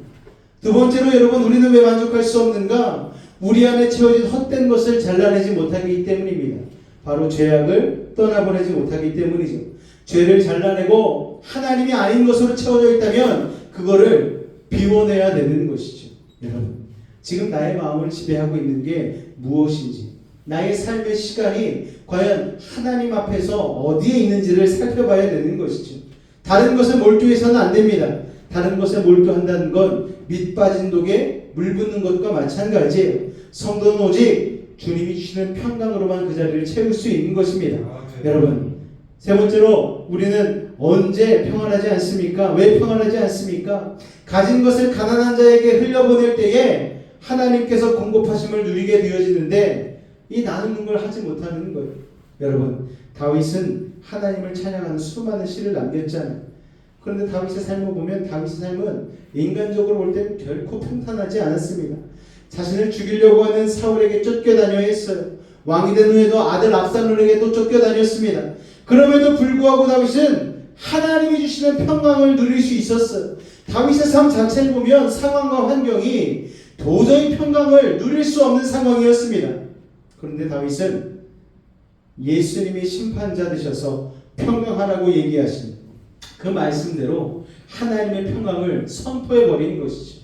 두 번째로 여러분, 우리는 왜 만족할 수 없는가? 우리 안에 채워진 헛된 것을 잘라내지 못하기 때문입니다. 바로 죄악을 떠나보내지 못하기 때문이죠. 죄를 잘라내고 하나님이 아닌 것으로 채워져 있다면 그거를 비워내야 되는 것이죠. 여러분, 지금 나의 마음을 지배하고 있는 게 무엇인지, 나의 삶의 시간이 과연 하나님 앞에서 어디에 있는지를 살펴봐야 되는 것이죠. 다른 것에 몰두해서는 안 됩니다. 다른 것에 몰두한다는 건 밑 빠진 독에 물 붓는 것과 마찬가지예요. 성도는 오직 주님이 주시는 평강으로만 그 자리를 채울 수 있는 것입니다. 여러분, 세 번째로 우리는 언제 평안하지 않습니까? 왜 평안하지 않습니까? 가진 것을 가난한 자에게 흘려보낼 때에 하나님께서 공급하심을 누리게 되어지는데 이 나누는 걸 하지 못하는 거예요. 여러분, 다윗은 하나님을 찬양하는 수많은 시를 남겼잖아요. 그런데 다윗의 삶을 보면 다윗의 삶은 인간적으로 볼 때는 결코 평탄하지 않았습니다. 자신을 죽이려고 하는 사울에게 쫓겨다녀야 했어요. 왕이 된 후에도 아들 압살롬에게도 쫓겨다녔습니다. 그럼에도 불구하고 다윗은 하나님이 주시는 평강을 누릴 수 있었어요. 다윗의 삶 자체를 보면 상황과 환경이 도저히 평강을 누릴 수 없는 상황이었습니다. 그런데 다윗은 예수님이 심판자 되셔서 평강하라고 얘기하신 그 말씀대로 하나님의 평강을 선포해버린 것이죠.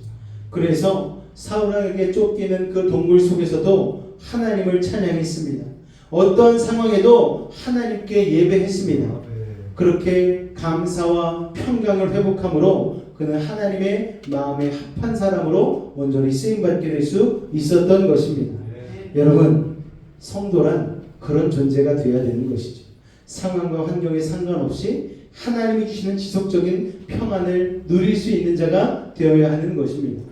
그래서 사울에게 쫓기는 그 동굴 속에서도 하나님을 찬양했습니다. 어떤 상황에도 하나님께 예배했습니다. 그렇게 감사와 평강을 회복함으로 그는 하나님의 마음에 합한 사람으로 온전히 쓰임받게 될 수 있었던 것입니다. 여러분, 성도란 그런 존재가 되어야 되는 것이죠. 상황과 환경에 상관없이 하나님이 주시는 지속적인 평안을 누릴 수 있는 자가 되어야 하는 것입니다.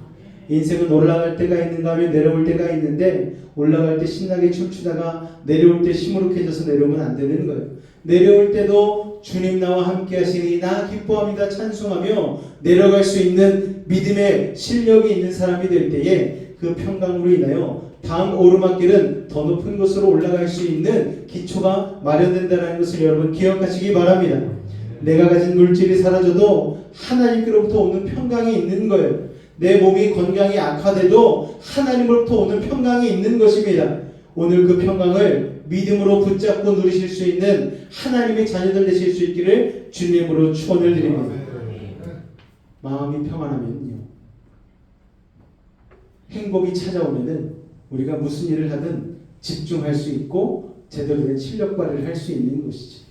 인생은 올라갈 때가 있는가 하면 내려올 때가 있는데, 올라갈 때 신나게 춤추다가 내려올 때 시무룩해져서 내려오면 안 되는 거예요. 내려올 때도 주님 나와 함께 하시니 나 기뻐합니다 찬송하며 내려갈 수 있는 믿음의 실력이 있는 사람이 될 때에 그 평강으로 인하여 다음 오르막길은 더 높은 곳으로 올라갈 수 있는 기초가 마련된다는 것을 여러분 기억하시기 바랍니다. 내가 가진 물질이 사라져도 하나님께로부터 오는 평강이 있는 거예요. 내 몸이 건강이 악화돼도 하나님으로부터 오는 평강이 있는 것입니다. 오늘 그 평강을 믿음으로 붙잡고 누리실 수 있는 하나님의 자녀들 되실 수 있기를 주님으로 축원을 드립니다. 마음이 평안하면요, 행복이 찾아오면은 우리가 무슨 일을 하든 집중할 수 있고 제대로 된 실력 발휘를 할 수 있는 것이죠.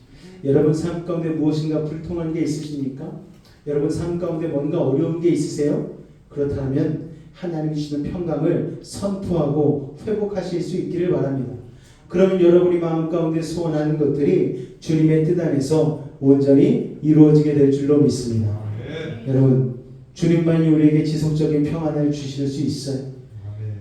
여러분 삶 가운데 무엇인가 불통한 게 있으십니까? 여러분 삶 가운데 뭔가 어려운 게 있으세요? 그렇다면 하나님이 주시는 평강을 선포하고 회복하실 수 있기를 바랍니다. 그러면 여러분이 마음 가운데 소원하는 것들이 주님의 뜻 안에서 온전히 이루어지게 될 줄로 믿습니다. 여러분, 주님만이 우리에게 지속적인 평안을 주실 수 있어요.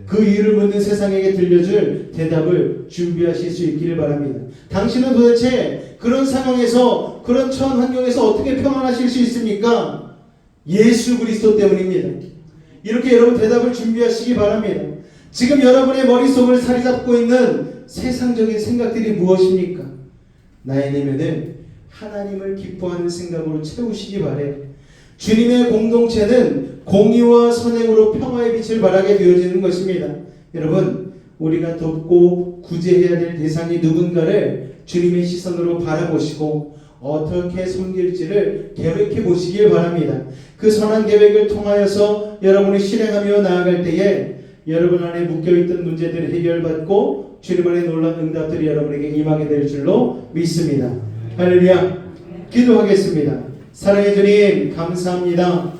그 이유를 묻는 세상에게 들려줄 대답을 준비하실 수 있기를 바랍니다. 당신은 도대체 그런 상황에서, 그런 처한 환경에서 어떻게 평안하실 수 있습니까? 예수 그리스도 때문입니다. 이렇게 여러분 대답을 준비하시기 바랍니다. 지금 여러분의 머릿속을 사로잡고 있는 세상적인 생각들이 무엇입니까? 나의 내면을 하나님을 기뻐하는 생각으로 채우시기 바래요. 주님의 공동체는 공의와 선행으로 평화의 빛을 발하게 되어지는 것입니다. 여러분, 우리가 돕고 구제해야 될 대상이 누군가를 주님의 시선으로 바라보시고 어떻게 섬길지를 계획해 보시길 바랍니다. 그 선한 계획을 통하여서 여러분이 실행하며 나아갈 때에 여러분 안에 묶여있던 문제들을 해결받고 주님 안에 놀라운 응답들이 여러분에게 임하게 될 줄로 믿습니다. 할렐루야. 기도하겠습니다. 사랑의 주님, 감사합니다.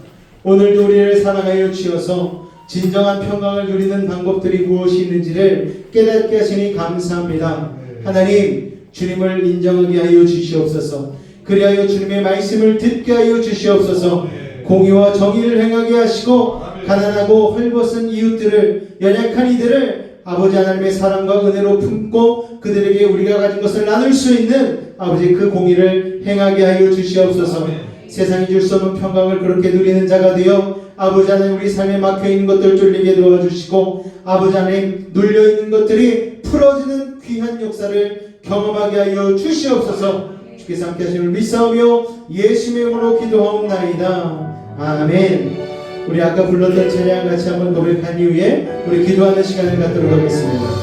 오늘도 우리를 사랑하여 주셔서 진정한 평강을 누리는 방법들이 무엇이 있는지를 깨닫게 하시니 감사합니다. 하나님, 주님을 인정하게 하여 주시옵소서. 그리하여 주님의 말씀을 듣게 하여 주시옵소서. 공의와 정의를 행하게 하시고 가난하고 헐벗은 이웃들을, 연약한 이들을 아버지 하나님의 사랑과 은혜로 품고 그들에게 우리가 가진 것을 나눌 수 있는 아버지 그 공의를 행하게 하여 주시옵소서. 세상이 줄 수 없는 평강을 그렇게 누리는 자가 되어 아버지 하나님 우리 삶에 막혀있는 것들을 뚫리게 도와주시고 아버지 하나님 눌려있는 것들이 풀어지는 귀한 역사를 경험하게 하여 주시옵소서. 주께서 함께 하심을 믿사오며 예수의 이름으로 기도하옵나이다. 아멘. 우리 아까 불렀던 찬양 같이 한번 고백한 이후에 우리 기도하는 시간을 갖도록 하겠습니다.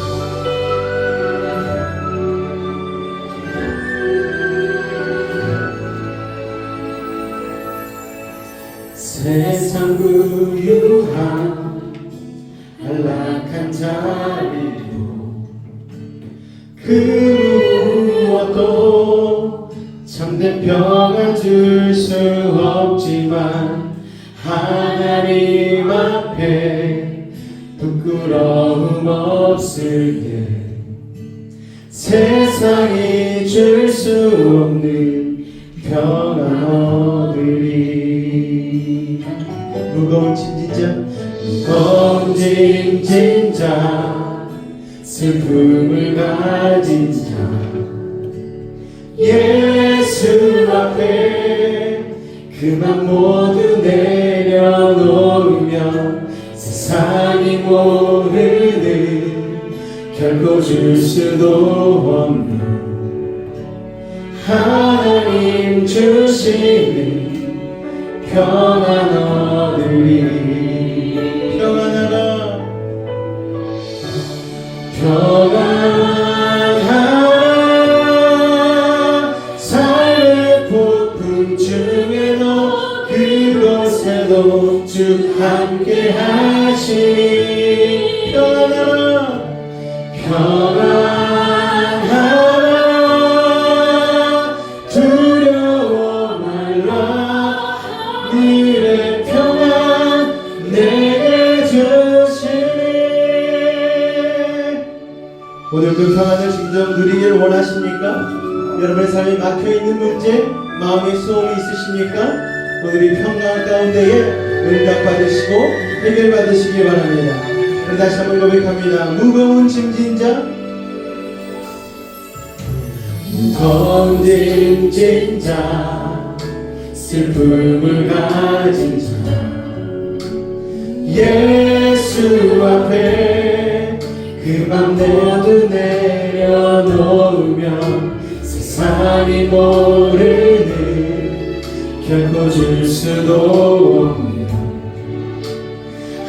세상 부유한 안락한 자리도 그 무엇도 참된 평안 줄 수 없지만 하나님 앞에 부끄러움 없을 때 세상이 줄 수 없는 평안 얻으리. 무거운 짐진 자 슬픔을 가진 자 예수 앞에 그만 모두 내려놓으면 세상이 모르는 결코 줄 수도 없는 하나님 주시는 평안 얻으리. 평안하라 평안하라. 삶의 폭풍 중에도 그곳에도 주 함께 하시니 평안하라 평안하라. 두려워 말라. 너의 평안 내게 주시니. 오늘 그 평안을 직접 누리기를 원하십니까? 여러분의 삶에 막혀있는 문제, 마음의 소원이 있으십니까? 오늘 이 평강 가운데에 응답 받으시고 해결 받으시기 바랍니다. 우리 다시 한번 고백합니다. 무거운 짐진 자 무거운 짐진 자 슬픔을 가진 자 예수 앞에 그만 모두 내려놓으면 세상이 모르는 결코 줄 수도 없는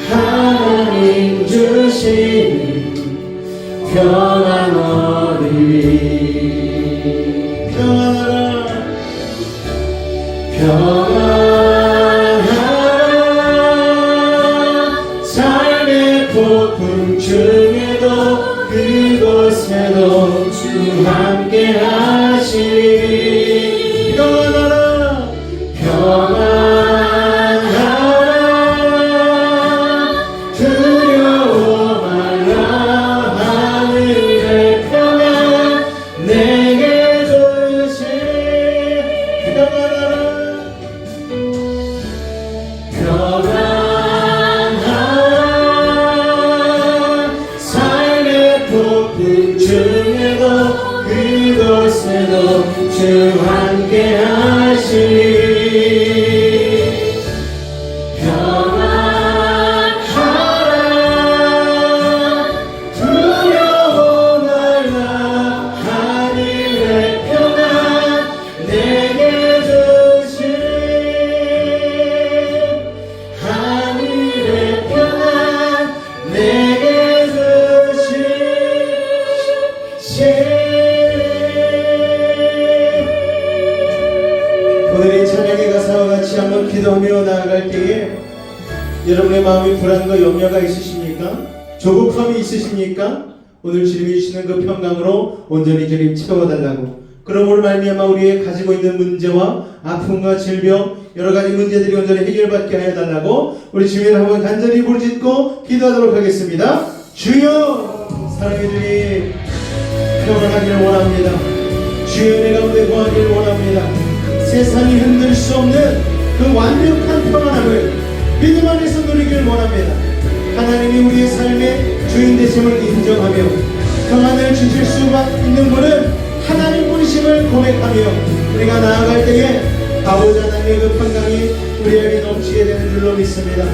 하나님 주시는 평안 얻으리. 평안하라 평안하라. 삶의 폭풍 중에도 그곳에도 주 함께 하시니 평안하라 평안하라. 두려워 말라. 하늘의 평안 내게 주시니 평안하라 평안하라. 삶의 폭풍 중에도 그곳에도 주 함께 하시니 평안하라. 두려워 말라. 하늘의 평안 내게 주시니 하늘의 평안 내게 주시니. 오늘 이 찬양의 가사와 같이 한번 기도하며 나아갈 때에 여러분의 마음에 불안과 염려가 있으십니까? 조급함이 있으십니까? 오늘 주님이 주시는 그 평강으로 온전히 주님 채워달라고. 그러므로 말미암아 우리의 가지고 있는 문제와 아픔과 질병 여러 가지 문제들이 온전히 해결받게 하여 달라고 우리 주님을 한번 간절히 부르짖고 기도하도록 하겠습니다. 주여 사랑해 주님 평안하기를 원합니다. 주여 내 가운데 거하기를 원합니다. 세상이 흔들 수 없는 그 완벽한 평안함을 믿음 안에서 누리기를 원합니다. 하나님이 우리의 삶의 주인 되심을 인정하며 평안을 주실 수 있는 분은 하나님 분이심을 고백하며 우리가 나아갈 때에 아버지 하나님의 그 평강이 우리에게 넘치게 되는 줄로 믿습니다.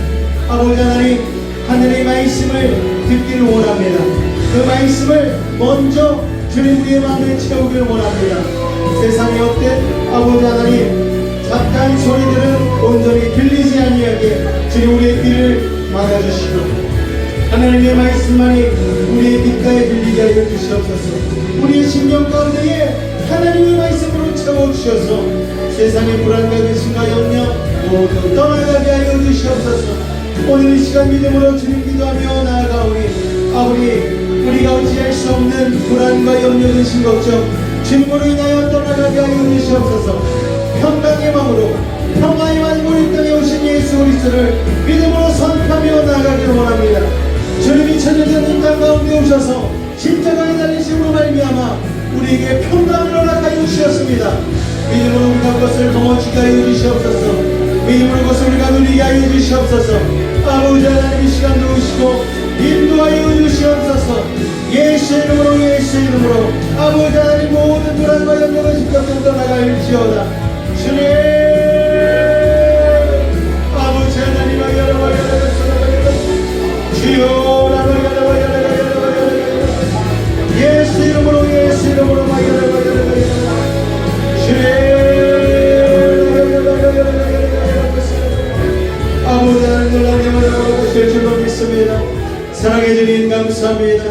아버지 하나님, 하늘의 말씀을 듣기를 원합니다. 그 말씀을 먼저 주님 우리의 마음에 채우기를 원합니다. 세상에 없된 아버지 하나님, 잡다한 소리들은 온전히 들리지 아니하게 주님 우리의 귀를 막아주시고 하나님의 말씀만이 우리의 귓가에 들리게 하여 주시옵소서. 우리의 심령 가운데에 하나님의 말씀으로 채워주셔서 세상의 불안과 근심과 염려 모두 떠나가게 하여 주시옵소서. 오늘 이 시간 믿음으로 주님 기도하며 나아가오니 아버지, 우리가 어찌할 수 없는 불안과 염려 근심 걱정 주님으로 인하여 떠나가게 하여 주시옵소서. 평강의 마음으로 평화의 만물 이 땅에 오신 예수 그리스도를 믿음으로 선포하며 나아가기를 원합니다. 주님이 천년전 이 땅 가운데 오셔서 십자가에 달리심으로 말미암아 우리에게 평강을 허락하여 주셨습니다. 믿음으로 우리가 그것을 거머쥐게 하여 주시옵소서. 믿음으로 그것을 우리가 누리게 하여 주시옵소서. 아버지 하나님, 이 시간 도우시고 인도하여 주시옵소서. 예수 이름으로, 예수 이름으로 아버지 하나님, 모든 불안과 염려가 십자가로 떠나갈지어다. 주님, 아버지 하나님, 주여, 예수 이름으로, 예수 이름으로 아버지 하나님, 하실 줄로 믿습니다. 사랑해 주님 감사합니다.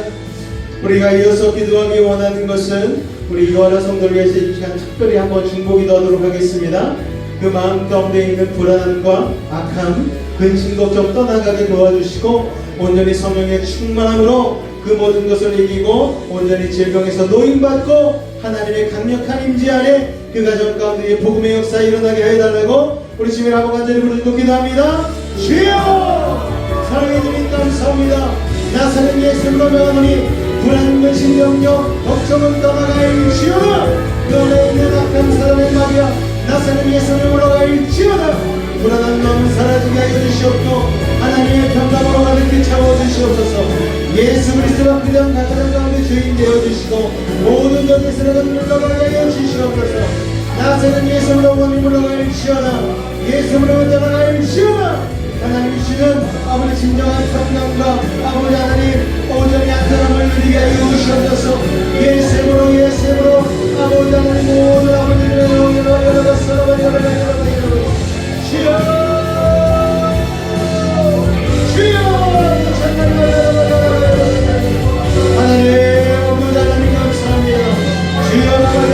우리가 이어서 기도하기 원하는 것은 우리 요한화 성도를 위해서 이 시간 특별히 한번 중보기도하도록 하겠습니다. 그 마음 가운데 있는 불안함과 악함, 근심 걱정 떠나가게 도와주시고 온전히 성령의 충만함으로 그 모든 것을 이기고 온전히 질병에서 노임받고 하나님의 강력한 임재 안에 그 가정 가운데 복음의 역사 일어나게 해달라고 우리 주님을 한번 간절히 부르짖고 기도합니다. 주여, 사랑해 주님 감사합니다. 나사렛 예수님으로 명하노니 불안, 근심, 염려, 걱정은 떠나갈지어다. 그 안에 있는 악한 사람의 말이야 나사렛 예수님으로 올라갈지어다. 불안한 마음을 사라지게 하여 주시옵고 하나님의 평강으로 가득히 채워주시옵소서. 예수 그리스도가 그냥 가정 가운데 주인 되어주시고 모든 것에서는 물러가게 하여 주시옵소서. 나사렛 예수님으로 원이 물러갈지어다. 예수님으로 떠나갈지어다. 하나님 주시는 아버지 진정한 평강과 아버지 하나님 온전히 안전함을 누리게 하여 주시옵소서. 예수님으로, 예수님으로 아버지 하나님 모든 아버지를 주여, 주여, 하나님 아버지 하나님 감사합니다. 주여,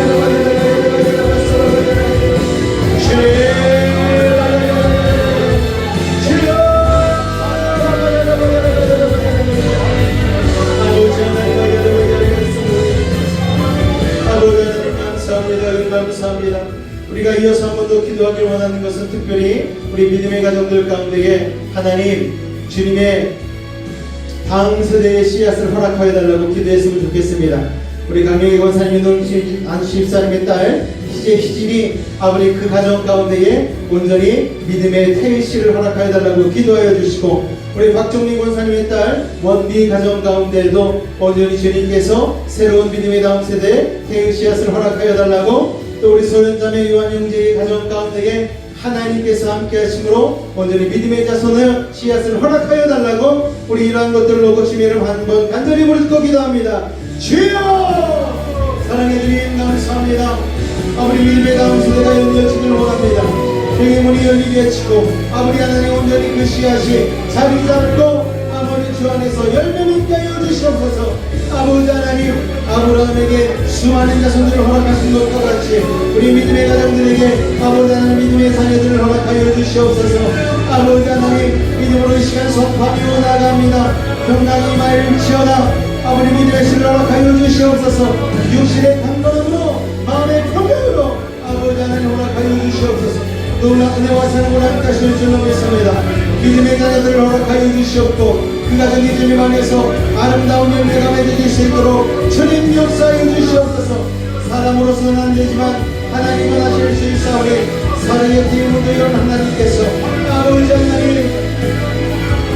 감사합니다. 우리가 이어서 한 번 더 기도하길 원하는 것은 특별히 우리 믿음의 가정들 가운데에 하나님 주님의 다음 세대의 씨앗을 허락하여 달라고 기도했으면 좋겠습니다. 우리 강영희 권사님의 안수집사님의 딸 희진이 아버지 그 가정 가운데에 온전히 믿음의 태희 씨를 허락하여 달라고 기도하여 주시고 우리 박종민 권사님의 딸 원비 가정 가운데에도 온전히 주님께서 새로운 믿음의 다음 세대에 태희 씨앗을 허락하여 달라고 또 우리 소년자매 요한 형제의 가정 가운데에 하나님께서 함께 하심으로 온전히 믿음의 자손을 씨앗을 허락하여 달라고 우리 이러한 것들을 놓고 주님 이름 한번 간절히 부르짖고 기도합니다. 주여, 사랑해 주님 감사합니다. 아버지 믿음의 다음 세대가 열려지기를 원합니다. 주의 문이 열리게 치고 아버지 하나님 온전히 그 씨앗이 자리 잡고 아버지 주 안에서 열매 맺게 하여 주시옵소서. 아버지 하나님 아브라함에게 수많은 자손들을 허락하신 것과 같이 우리 믿음의 가정들에게 아버지 하나님 믿음의 자녀들을 허락하여 주시옵소서. 아버지 하나님 믿음으로 이 시간 선포하며 나아갑니다. 평강이 말지어다. 아버지 믿음의 신을 허락하여 주시옵소서. 육신의 강건함으로 마음의 평강으로 아버지 하나님 허락하여 주시옵소서. 놀라운 은혜와 사랑을 함께하실 줄로 믿습니다. 믿음의 자녀들을 허락하여 주시옵고 그 가정이 주님 안에서 아름다운 열매가 맺어질 수 있도록 주님 역사하여 주시옵소서. 사람으로서는 안 되지만 하나님은 하실 수 있사오니 사랑의 기운으로 이런 하나님께서 아버지 하나님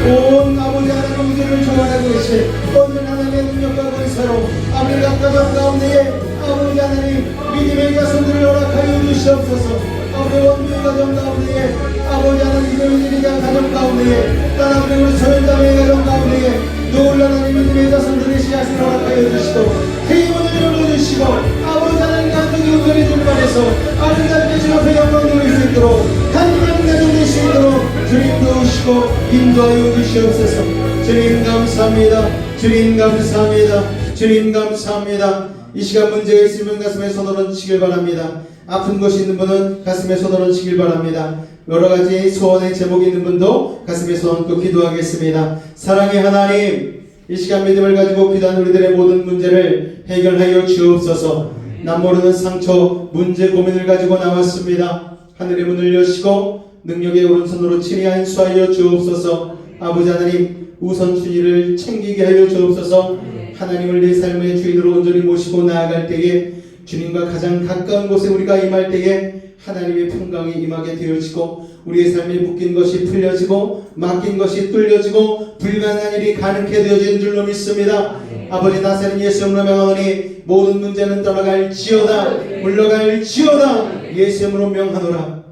온 아버지 하나님 우주를 조언하고 계신 모든 하나님의 능력과 권세로 아버지 각 가정 가운데에 아버지 하나님 믿음의 자손들을 허락하여 주시옵소서. 아버지 아버지 원주의 가정 가운데에 아버지 하나님 믿음의 가정 가운데에 따라서 우리 소연자매의 가정 가운데에 놀라운 하나님 믿음의 자손들의 씨앗을 허락하여 주시고 힘을 열어주시고 아버지 하나님 감독이 우연히 줄만해서 아름답게 주 앞에 영광 누릴 수 있도록 하나님 가정 되시도록 주님 도우시고 인도하여 주시옵소서. 주님 감사합니다. 주님 감사합니다. 주님 감사합니다. 이 시간 문제가 있으면 가슴에 손을 얹으시길 바랍니다. 아픈 곳이 있는 분은 가슴에 손을 얹으시길 바랍니다. 여러가지 소원의 제목이 있는 분도 가슴에 손 얹고 기도하겠습니다. 사랑의 하나님, 이 시간 믿음을 가지고 기도한 우리들의 모든 문제를 해결하여 주옵소서. 남 모르는 상처, 문제, 고민을 가지고 나왔습니다. 하늘의 문을 여시고 능력의 오른손으로 친히 안수하여 주옵소서. 아버지 하나님, 우선순위를 챙기게 하여 주옵소서. 하나님을 내 삶의 주인으로 온전히 모시고 나아갈 때에 주님과 가장 가까운 곳에 우리가 임할 때에 하나님의 평강이 임하게 되어지고 우리의 삶에 묶인 것이 풀려지고 맡긴 것이 뚫려지고 불가능한 일이 가능케 되어지는 줄로 믿습니다. 아버지 나사렛 예수 이름으로 명하노니 모든 문제는 떠나갈지어다 물러갈지어다 예수 이름으로 명하노라.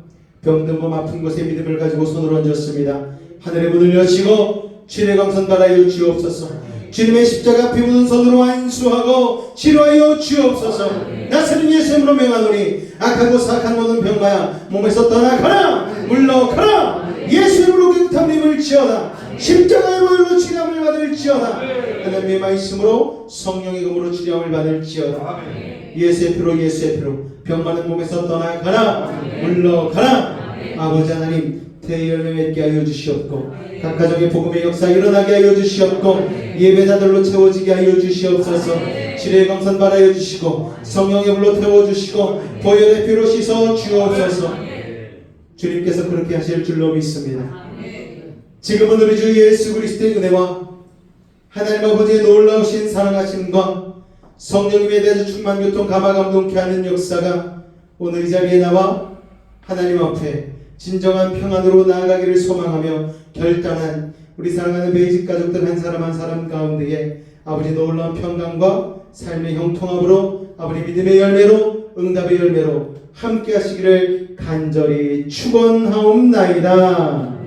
병든 몸 아픈 곳에 믿음을 가지고 손을 얹었습니다. 하늘의 문을 여시고 주의 광선 바라여 주옵소서. 주님의 십자가 피 묻은 손으로 안수하고 치료하여 주옵소서. 나사렛 예수 이름으로 명하노니 악하고 사악한 모든 병마야 몸에서 떠나가라 물러가라. 예수 이름으로 깨끗한 힘을 지어다. 십자가의 보혈로 치료함을 받을지어다. 하나님의 말씀으로 성령의 검으로 치료함을 받을지어다. 예수의 피로 예수의 피로 병 많은 몸에서 떠나가라 물러가라. 아버지 하나님 대열매 맺게 하여 주시옵고 각 가정의 복음의 역사 일어나게 하여 주시옵고 예배자들로 채워지게 하여 주시옵소서. 치료의 광선 바라여 주시고 성령의 불로 태워주시고 보혈의 피로 씻어 주옵소서. 주님께서 그렇게 하실 줄로 믿습니다. 지금은 우리 주 예수 그리스도의 은혜와 하나님 아버지의 놀라우신 사랑하심과 성령님에 대해서 충만 교통 감화 감동케 하는 역사가 오늘 이 자리에 나와 하나님 앞에 진정한 평안으로 나아가기를 소망하며 결단한 우리 사랑하는 베이직 가족들 한 사람 한 사람 가운데에 아버지 놀라운 평강과 삶의 형통함으로 아버지 믿음의 열매로 응답의 열매로 함께 하시기를 간절히 축원하옵나이다.